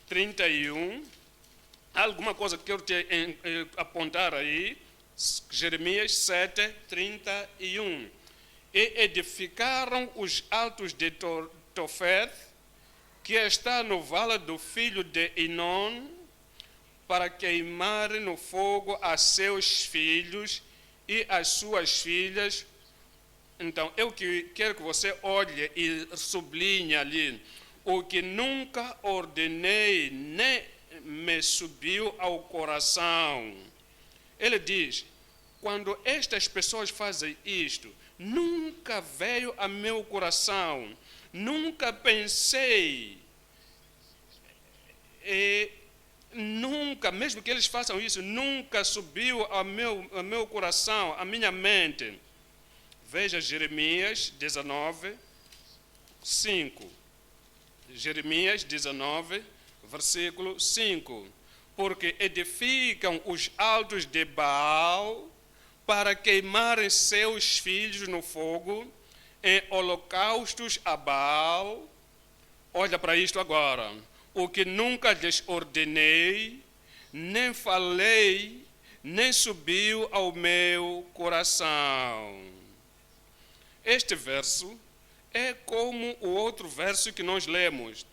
31. Alguma coisa que eu quero te apontar aí. Jeremias 7, 31. E edificaram os altos de Tofeth, que está no vale do filho de Inon, para queimar no fogo a seus filhos e as suas filhas. Então, eu quero que você olhe e sublinhe ali. O que nunca ordenei, nem me subiu ao coração. Ele diz, quando estas pessoas fazem isto, nunca veio a meu coração, nunca pensei, nunca, mesmo que eles façam isso, nunca subiu ao meu coração, à minha mente. Veja Jeremias 19, 5. Jeremias 19, versículo 5. Porque edificam os altos de Baal para queimarem seus filhos no fogo, em holocaustos a Baal. Olha para isto agora. O que nunca lhes ordenei, nem falei, nem subiu ao meu coração. Este verso é como o outro verso que nós lemos.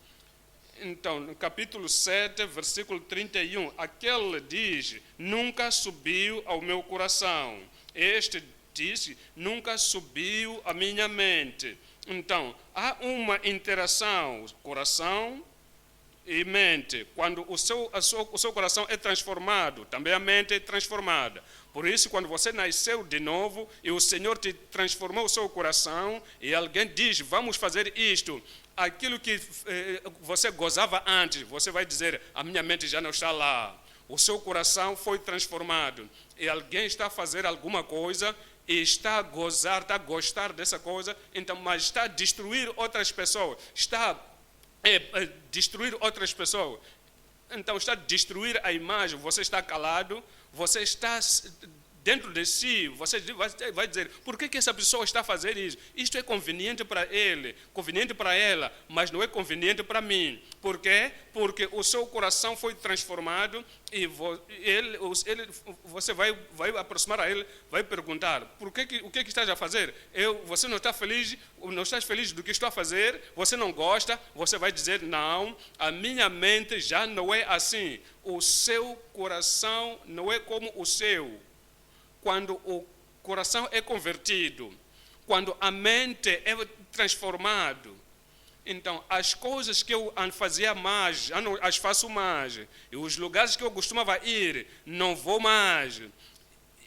Então, no capítulo 7, versículo 31, aquele diz, nunca subiu ao meu coração. Este diz, nunca subiu à minha mente. Então, há uma interação, coração e mente. Quando o seu coração é transformado, também a mente é transformada. Por isso, quando você nasceu de novo e o Senhor te transformou o seu coração e alguém diz, vamos fazer isto, aquilo que você gozava antes, você vai dizer, a minha mente já não está lá. O seu coração foi transformado e alguém está a fazer alguma coisa e está a gozar, está a gostar dessa coisa, então, mas está a destruir outras pessoas, está a destruir outras pessoas. Então, está a destruir a imagem, você está calado, você está dentro de si, você vai dizer, por que essa pessoa está a fazer isso? Isto é conveniente para ele, conveniente para ela, mas não é conveniente para mim. Por quê? Porque o seu coração foi transformado e você vai aproximar a ele, vai perguntar, o que estás a fazer? Você não está feliz, não estás feliz do que estou a fazer? Você não gosta? Você vai dizer, não, a minha mente já não é assim. O seu coração não é como o seu. Quando o coração é convertido, quando a mente é transformada, então as coisas que eu fazia mais, já não as faço mais, e os lugares que eu costumava ir, não vou mais,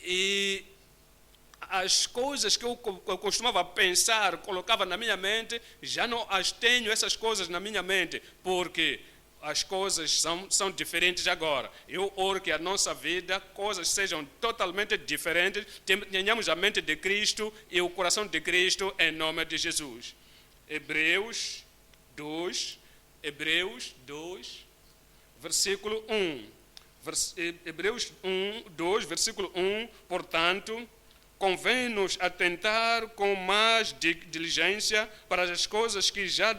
e as coisas que eu costumava pensar, colocava na minha mente, já não as tenho essas coisas na minha mente, porque as coisas são diferentes agora. Eu oro que a nossa vida, coisas sejam totalmente diferentes, tenhamos a mente de Cristo e o coração de Cristo em nome de Jesus. Hebreus 2, versículo 1. Hebreus 2, versículo 1, portanto, convém-nos atentar com mais diligência para as coisas que já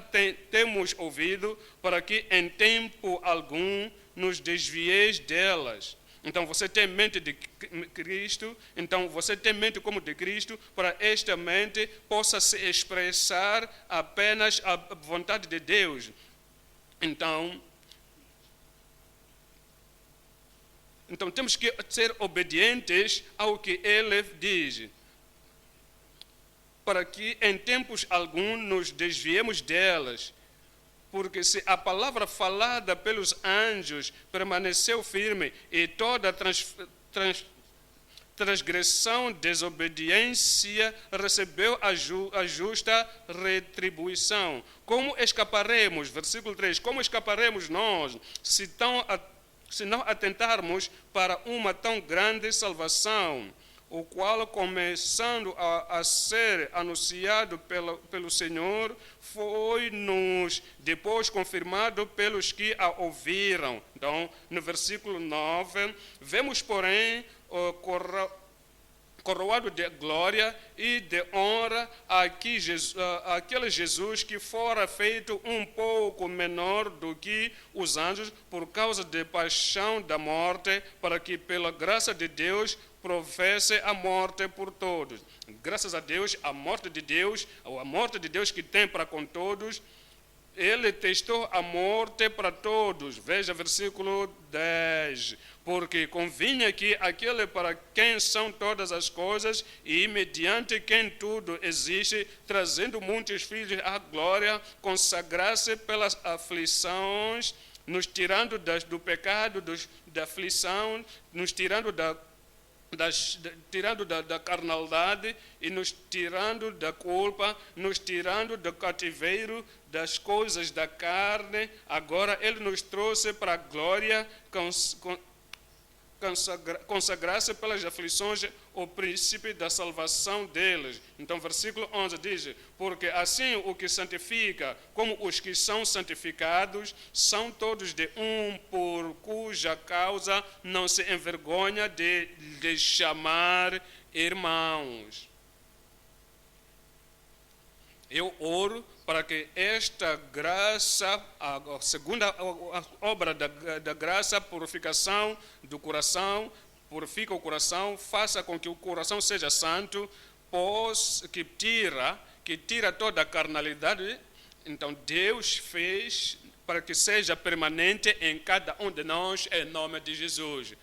temos ouvido, para que em tempo algum nos desvieis delas. Então você tem mente de Cristo, então você tem mente como de Cristo, para esta mente possa se expressar apenas a vontade de Deus. Então temos que ser obedientes ao que ele diz, para que em tempos algum nos desviemos delas. Porque se a palavra falada pelos anjos permaneceu firme e toda transgressão, desobediência recebeu a justa retribuição, como escaparemos, versículo 3, como escaparemos nós se não atentarmos para uma tão grande salvação, o qual, começando a ser anunciado pelo Senhor, foi-nos depois confirmado pelos que a ouviram. Então, no versículo 9, vemos, porém, coroado de glória e de honra aquele Jesus que fora feito um pouco menor do que os anjos por causa da paixão da morte, para que pela graça de Deus professe a morte por todos. Graças a Deus, a morte de Deus que tem para com todos, ele testou a morte para todos. Veja versículo 10. Porque convinha que aquele para quem são todas as coisas e mediante quem tudo existe, trazendo muitos filhos à glória, consagrasse pelas aflições, nos tirando do pecado, da aflição, nos tirando da carnalidade e nos tirando da culpa, nos tirando do cativeiro das coisas da carne. Agora ele nos trouxe para a glória, consagrar-se pelas aflições o princípio da salvação deles. Então, versículo 11 diz, porque assim o que santifica, como os que são santificados, são todos de um, por cuja causa não se envergonha de lhes chamar irmãos. Eu oro para que esta graça, a segunda obra da graça, purificação do coração, purifica o coração, faça com que o coração seja santo, que tira toda a carnalidade. Então Deus fez para que seja permanente em cada um de nós, em nome de Jesus.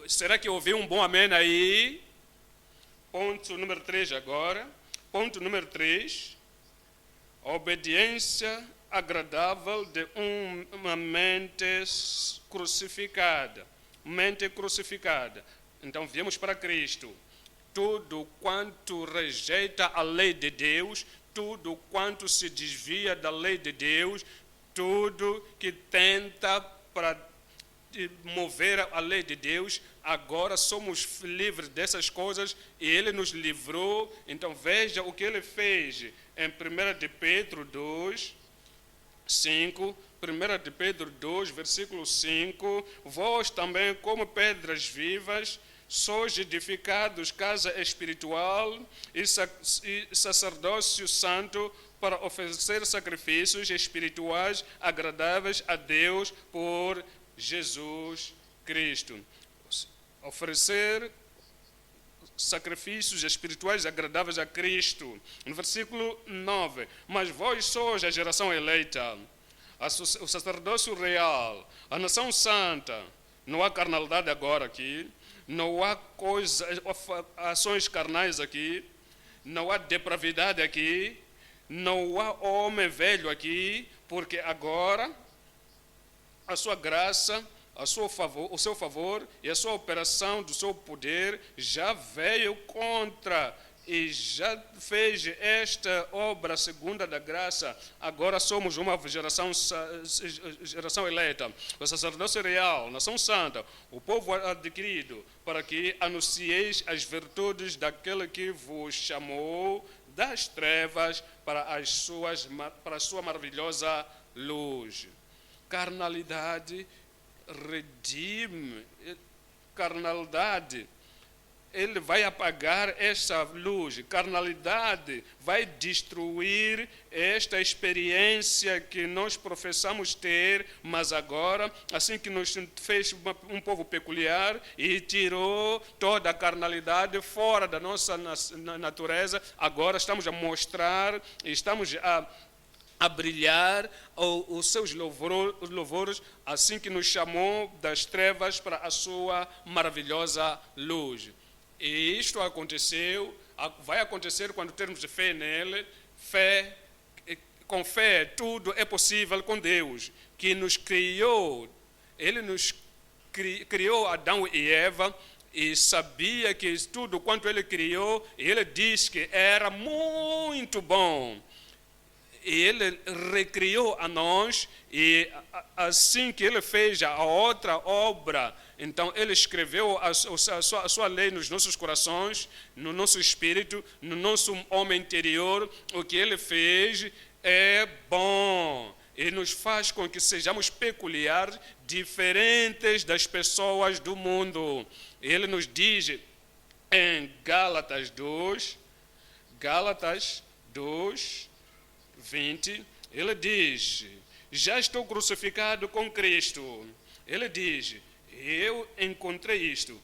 Será que eu ouvi um bom amém aí? Ponto número 3 agora. Ponto número 3. A obediência agradável de uma mente crucificada. Mente crucificada. Então viemos para Cristo. Tudo quanto rejeita a lei de Deus, tudo quanto se desvia da lei de Deus, tudo que tenta para mover a lei de Deus, agora somos livres dessas coisas e Ele nos livrou. Então veja o que Ele fez em 1 de Pedro 2, 5, 1 de Pedro 2, versículo 5, vós também como pedras vivas, sois edificados casa espiritual e sacerdócio santo para oferecer sacrifícios espirituais agradáveis a Deus por Jesus Cristo. Oferecer sacrifícios espirituais agradáveis a Cristo. No versículo 9, mas vós sois a geração eleita, o sacerdócio real, a nação santa. Não há carnalidade agora aqui, não há ações carnais aqui, não há depravidade aqui, não há homem velho aqui, porque agora a sua graça, o seu favor e a sua operação do seu poder já veio contra e já fez esta obra segunda da graça. Agora somos uma geração eleita, o sacerdócio real, nação santa, o povo adquirido, para que anuncieis as virtudes daquele que vos chamou das trevas para a sua maravilhosa luz. Carnalidade redime, carnalidade, ele vai apagar essa luz. Carnalidade vai destruir esta experiência que nós professamos ter, mas agora, assim que nos fez um povo peculiar e tirou toda a carnalidade fora da nossa natureza, agora estamos a mostrar, estamos a brilhar os seus louvores, assim que nos chamou das trevas para a sua maravilhosa luz. E isto aconteceu, vai acontecer quando termos fé nele. Com fé tudo é possível com Deus, que nos criou. Ele nos criou Adão e Eva e sabia que tudo quanto ele criou, ele disse que era muito bom. E ele recriou a nós, e assim que ele fez a outra obra, então ele escreveu a sua lei nos nossos corações, no nosso espírito, no nosso homem interior. O que ele fez é bom e nos faz com que sejamos peculiares, diferentes das pessoas do mundo. Ele nos diz em Gálatas 2, 20, ele diz, já estou crucificado com Cristo. Ele diz, eu encontrei isto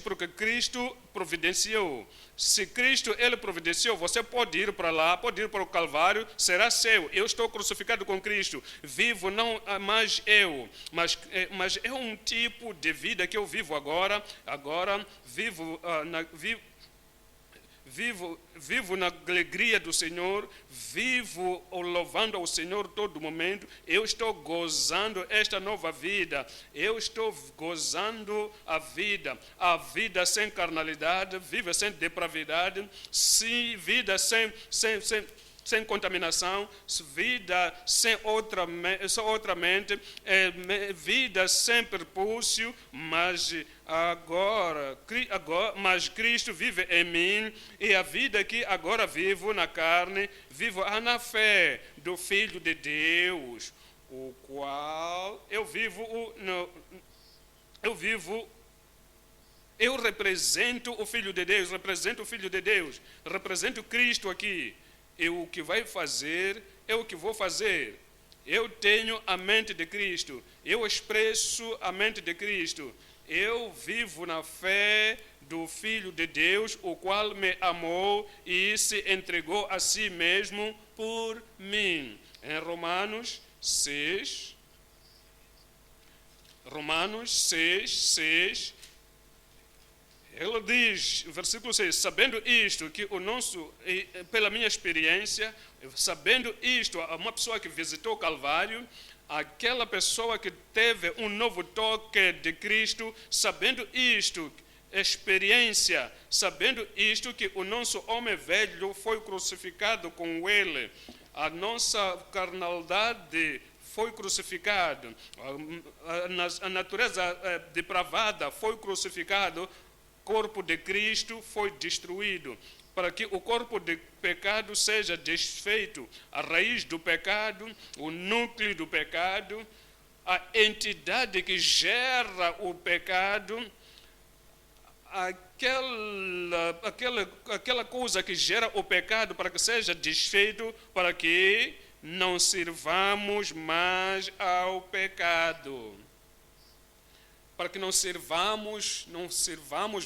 porque Cristo providenciou. Se Cristo ele providenciou, você pode ir para lá, pode ir para o Calvário, será seu. Eu estou crucificado com Cristo, vivo não mais eu, mas é um tipo de vida que eu vivo agora vivo na alegria do Senhor, vivo louvando ao Senhor todo momento. Eu estou gozando esta nova vida, eu estou gozando a vida sem carnalidade, vida sem depravidade, vida sem contaminação, vida sem outra mente, vida sem prepúcio, mas Cristo vive em mim, e a vida que agora vivo na carne, vivo na fé do Filho de Deus, o qual eu represento o Filho de Deus, represento Cristo aqui. E o que vai fazer é o que vou fazer. Eu tenho a mente de Cristo, eu expresso a mente de Cristo. Eu vivo na fé do Filho de Deus, o qual me amou e se entregou a si mesmo por mim. Em Romanos 6, Ele diz, versículo 6, sabendo isto, que pela minha experiência, sabendo isto, uma pessoa que visitou o Calvário, aquela pessoa que teve um novo toque de Cristo, sabendo isto, experiência, sabendo isto, que o nosso homem velho foi crucificado com ele, a nossa carnalidade foi crucificado, a natureza depravada foi crucificado, o corpo de Cristo foi destruído, para que o corpo de pecado seja desfeito, a raiz do pecado, o núcleo do pecado, a entidade que gera o pecado, aquela coisa que gera o pecado, para que seja desfeito, para que não sirvamos mais ao pecado. Para que não sirvamos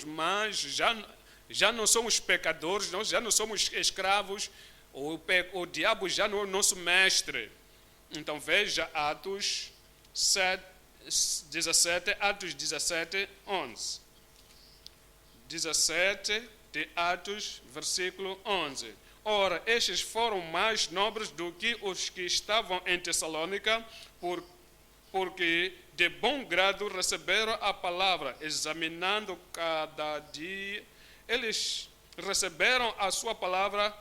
mais, já não somos pecadores, nós já não somos escravos, o diabo já não é o nosso mestre. Então veja Atos 17, 11. 17 de Atos, versículo 11. Ora, estes foram mais nobres do que os que estavam em Tessalônica, porque de bom grado receberam a palavra, examinando cada dia. Eles receberam a sua palavra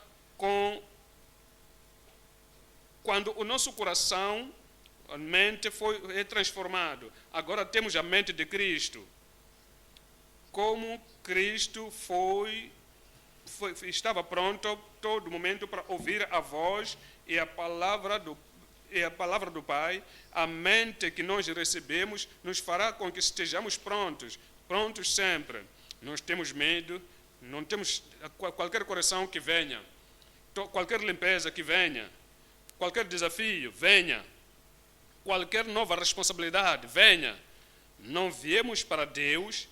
quando o nosso coração, a mente é transformado. Agora temos a mente de Cristo. Como Cristo estava pronto todo momento para ouvir a voz e a palavra do Pai, a mente que nós recebemos nos fará com que estejamos prontos sempre. Nós temos medo, não temos qualquer correção que venha, qualquer limpeza que venha, qualquer desafio venha, qualquer nova responsabilidade venha. Não viemos para Deus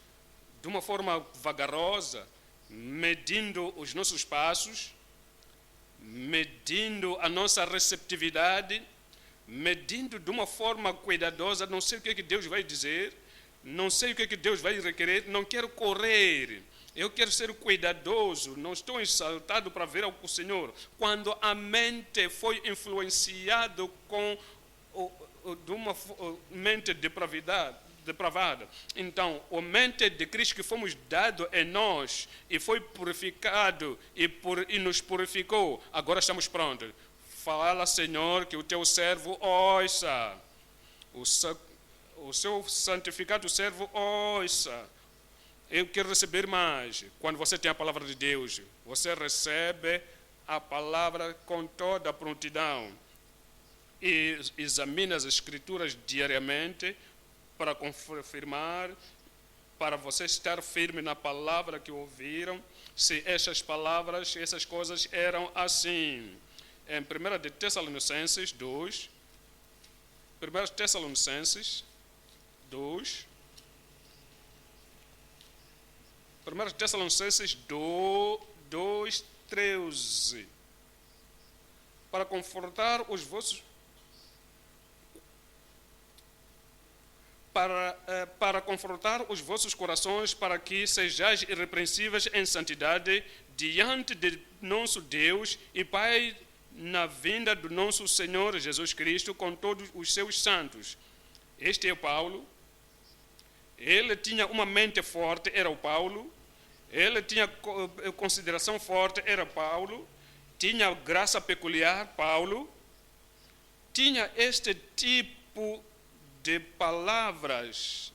de uma forma vagarosa, medindo os nossos passos, medindo a nossa receptividade, medindo de uma forma cuidadosa. Não sei o que é que Deus vai dizer, não sei o que é que Deus vai requerer, não quero correr, eu quero ser cuidadoso, não estou exaltado para ver o Senhor. Quando a mente foi influenciada de uma mente depravada, então a mente de Cristo que fomos dado em nós e foi purificado e nos purificou, agora estamos prontos. Fala, Senhor, que o teu servo ouça, o seu santificado servo ouça. Eu quero receber mais. Quando você tem a palavra de Deus, você recebe a palavra com toda a prontidão e examina as Escrituras diariamente para confirmar, para você estar firme na palavra que ouviram, se essas palavras, essas coisas eram assim. Em 1 Tessalonicenses 2, 1 Tessalonicenses 2, 1 Tessalonicenses 2, 13, para confortar os vossos, para confrontar os vossos corações, para que sejais irrepreensíveis em santidade diante de nosso Deus e Pai na vinda do nosso Senhor Jesus Cristo com todos os seus santos. Este é o Paulo. Ele tinha uma mente forte, era o Paulo. Ele tinha consideração forte, era Paulo. Tinha graça peculiar, Paulo. Tinha este tipo de palavras,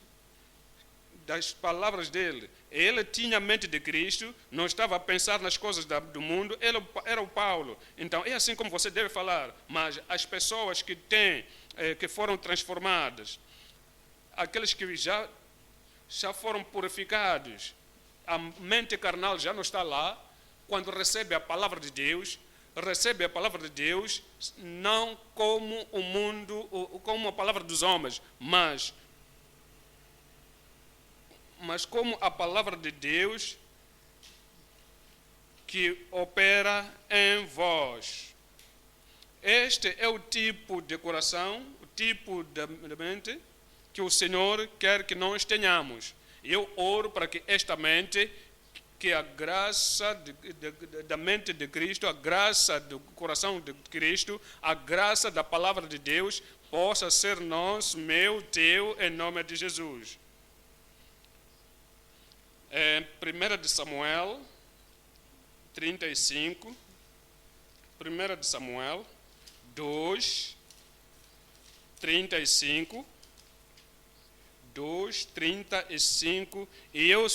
das palavras dele. Ele tinha a mente de Cristo, não estava a pensar nas coisas do mundo, ele era o Paulo. Então, é assim como você deve falar. Mas as pessoas que foram transformadas, aqueles que já foram purificados, a mente carnal já não está lá, quando recebe a palavra de Deus, recebe a palavra de Deus não como o mundo, como a palavra dos homens, mas como a palavra de Deus que opera em vós. Este é o tipo de coração, o tipo de mente que o Senhor quer que nós tenhamos. Eu oro para que esta mente, que a graça da mente de Cristo, a graça do coração de Cristo, a graça da palavra de Deus, possa ser nosso, meu, teu, em nome de Jesus. Em 1 de Samuel 35, 1 de Samuel 2, 35, 2:35, e eu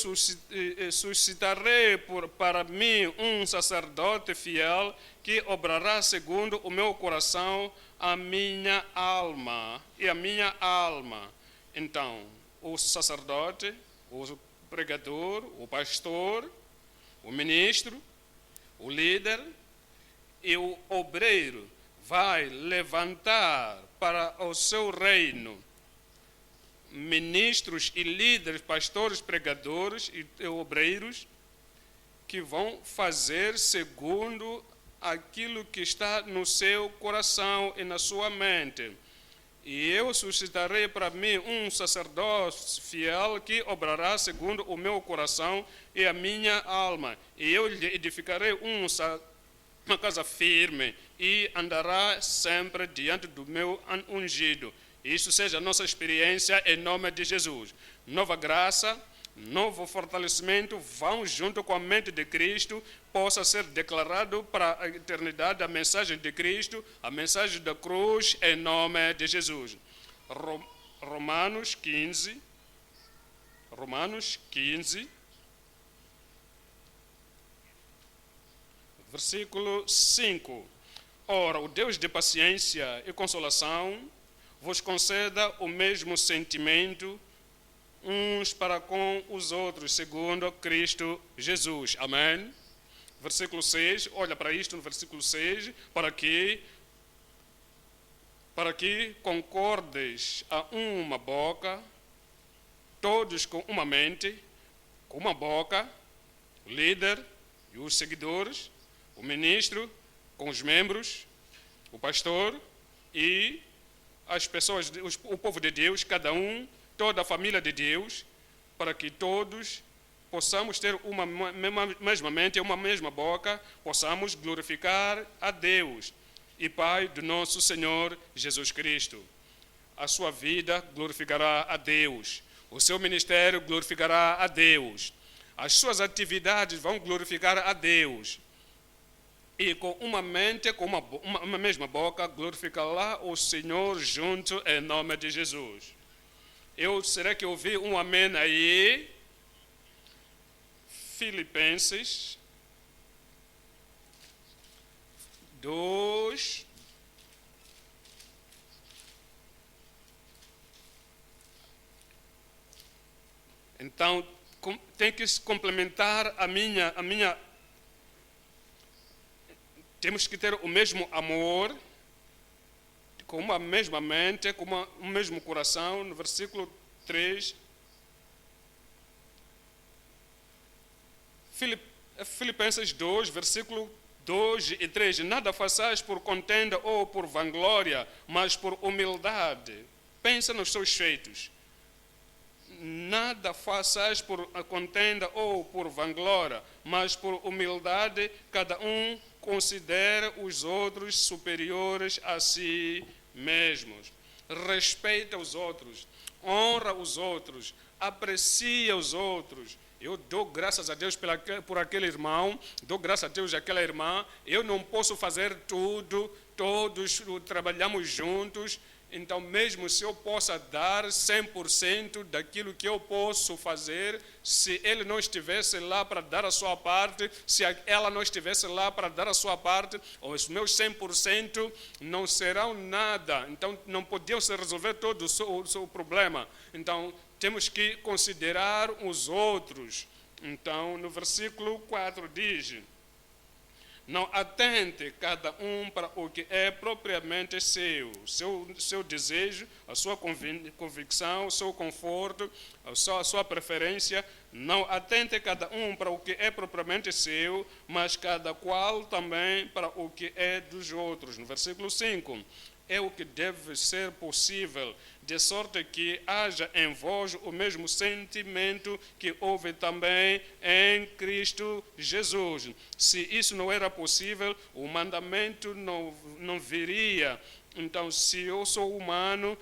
suscitarei para mim um sacerdote fiel que obrará segundo o meu coração, a minha alma e a minha alma. Então, o sacerdote, o pregador, o pastor, o ministro, o líder e o obreiro vai levantar para o seu reino ministros e líderes, pastores, pregadores e obreiros que vão fazer segundo aquilo que está no seu coração e na sua mente. E eu suscitarei para mim um sacerdote fiel que obrará segundo o meu coração e a minha alma. E eu lhe edificarei uma casa firme e andará sempre diante do meu ungido. Isso seja a nossa experiência em nome de Jesus. Nova graça, novo fortalecimento, vão junto com a mente de Cristo, possa ser declarado para a eternidade a mensagem de Cristo, a mensagem da cruz, em nome de Jesus. Romanos 15, versículo 5. Ora, o Deus de paciência e consolação vos conceda o mesmo sentimento uns para com os outros, segundo Cristo Jesus. Amém? Versículo 6, olha para isto no versículo 6, para que concordes a uma boca, todos com uma mente, com uma boca, o líder e os seguidores, o ministro com os membros, o pastor e as pessoas, o povo de Deus, cada um, toda a família de Deus, para que todos possamos ter uma mesma mente, uma mesma boca, possamos glorificar a Deus e Pai do nosso Senhor Jesus Cristo. A sua vida glorificará a Deus, o seu ministério glorificará a Deus, as suas atividades vão glorificar a Deus. E com uma mente, com uma mesma boca, glorificará o Senhor junto em nome de Jesus. Será que eu ouvi um amém aí? Filipenses 2. Então, tem que se complementar a minha. Temos que ter o mesmo amor, com uma mesma mente, com um mesmo coração. No versículo 3, Filipenses 2, versículo 2 e 3. Nada façais por contenda ou por vanglória, mas por humildade. Pensa nos seus feitos. Nada façais por contenda ou por vanglória, mas por humildade, cada um considera os outros superiores a si mesmos. Respeita os outros, honra os outros, aprecia os outros. Eu dou graças a Deus por aquele irmão, dou graças a Deus àquela irmã. Eu não posso fazer tudo, todos trabalhamos juntos. Então, mesmo se eu possa dar 100% daquilo que eu posso fazer, se ele não estivesse lá para dar a sua parte, se ela não estivesse lá para dar a sua parte, os meus 100% não serão nada. Então, não podiam se resolver todo o seu problema. Então, temos que considerar os outros. Então, no versículo 4 diz: não atente cada um para o que é propriamente seu desejo, a sua convicção, o seu conforto, a sua preferência. Não atente cada um para o que é propriamente seu, mas cada qual também para o que é dos outros. No versículo 5, é o que deve ser possível, de sorte que haja em vós o mesmo sentimento que houve também em Cristo Jesus. Se isso não era possível, o mandamento não viria. Então, se eu sou humano,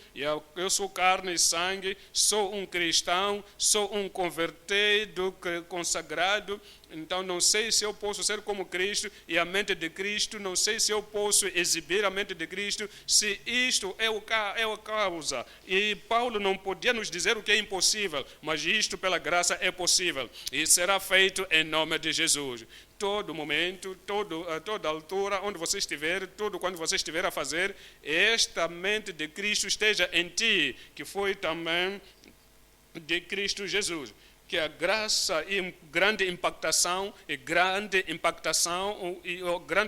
eu sou carne e sangue, sou um cristão, sou um convertido, consagrado, então não sei se eu posso ser como Cristo e a mente de Cristo, não sei se eu posso exibir a mente de Cristo, se isto é a causa. E Paulo não podia nos dizer o que é impossível, mas isto pela graça é possível e será feito em nome de Jesus. Todo momento, toda altura, onde você estiver, tudo quando você estiver a fazer, esta mente de Cristo esteja em ti, que foi também de Cristo Jesus. Que a graça e grande impactação e grande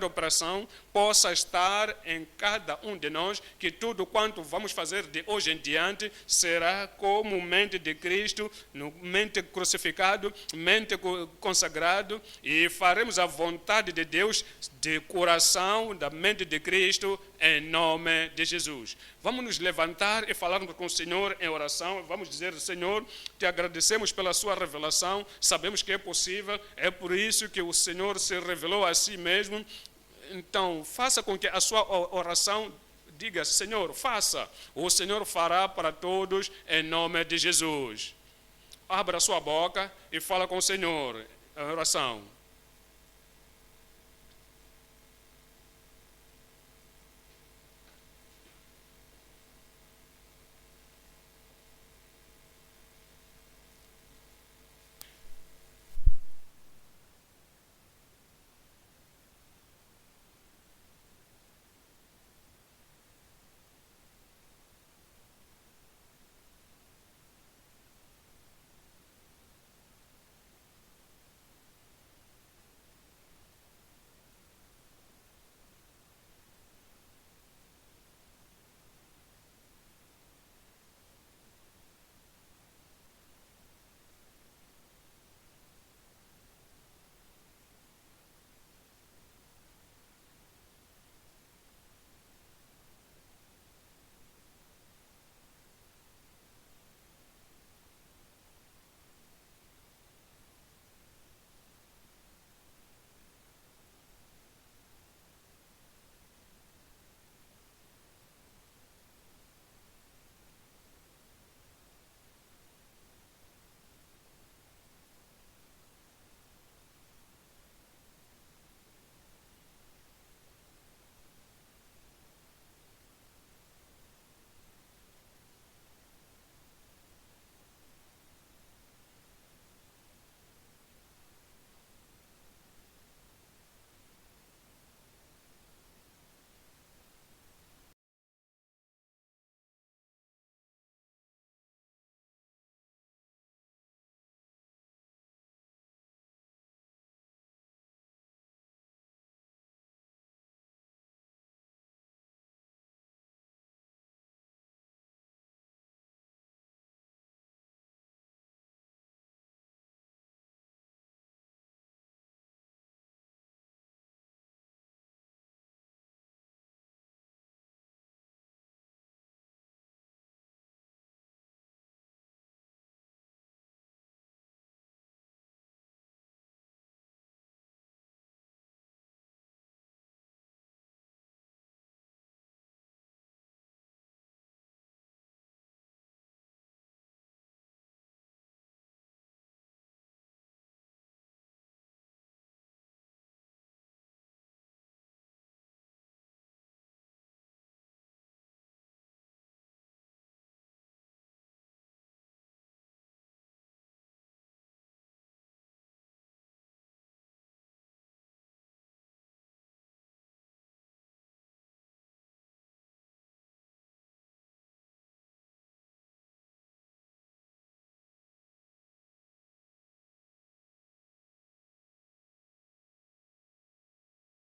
operação possa estar em cada um de nós, que tudo quanto vamos fazer de hoje em diante será como mente de Cristo, mente crucificado, mente consagrado, e faremos a vontade de Deus de coração, da mente de Cristo, em nome de Jesus. Vamos nos levantar e falarmos com o Senhor em oração. Vamos dizer: Senhor, te agradecemos pela sua revelação, sabemos que é possível, é por isso que o Senhor se revelou a si mesmo. Então, faça com que a sua oração diga: Senhor, faça. O Senhor fará para todos em nome de Jesus. Abra sua boca e fala com o Senhor em oração.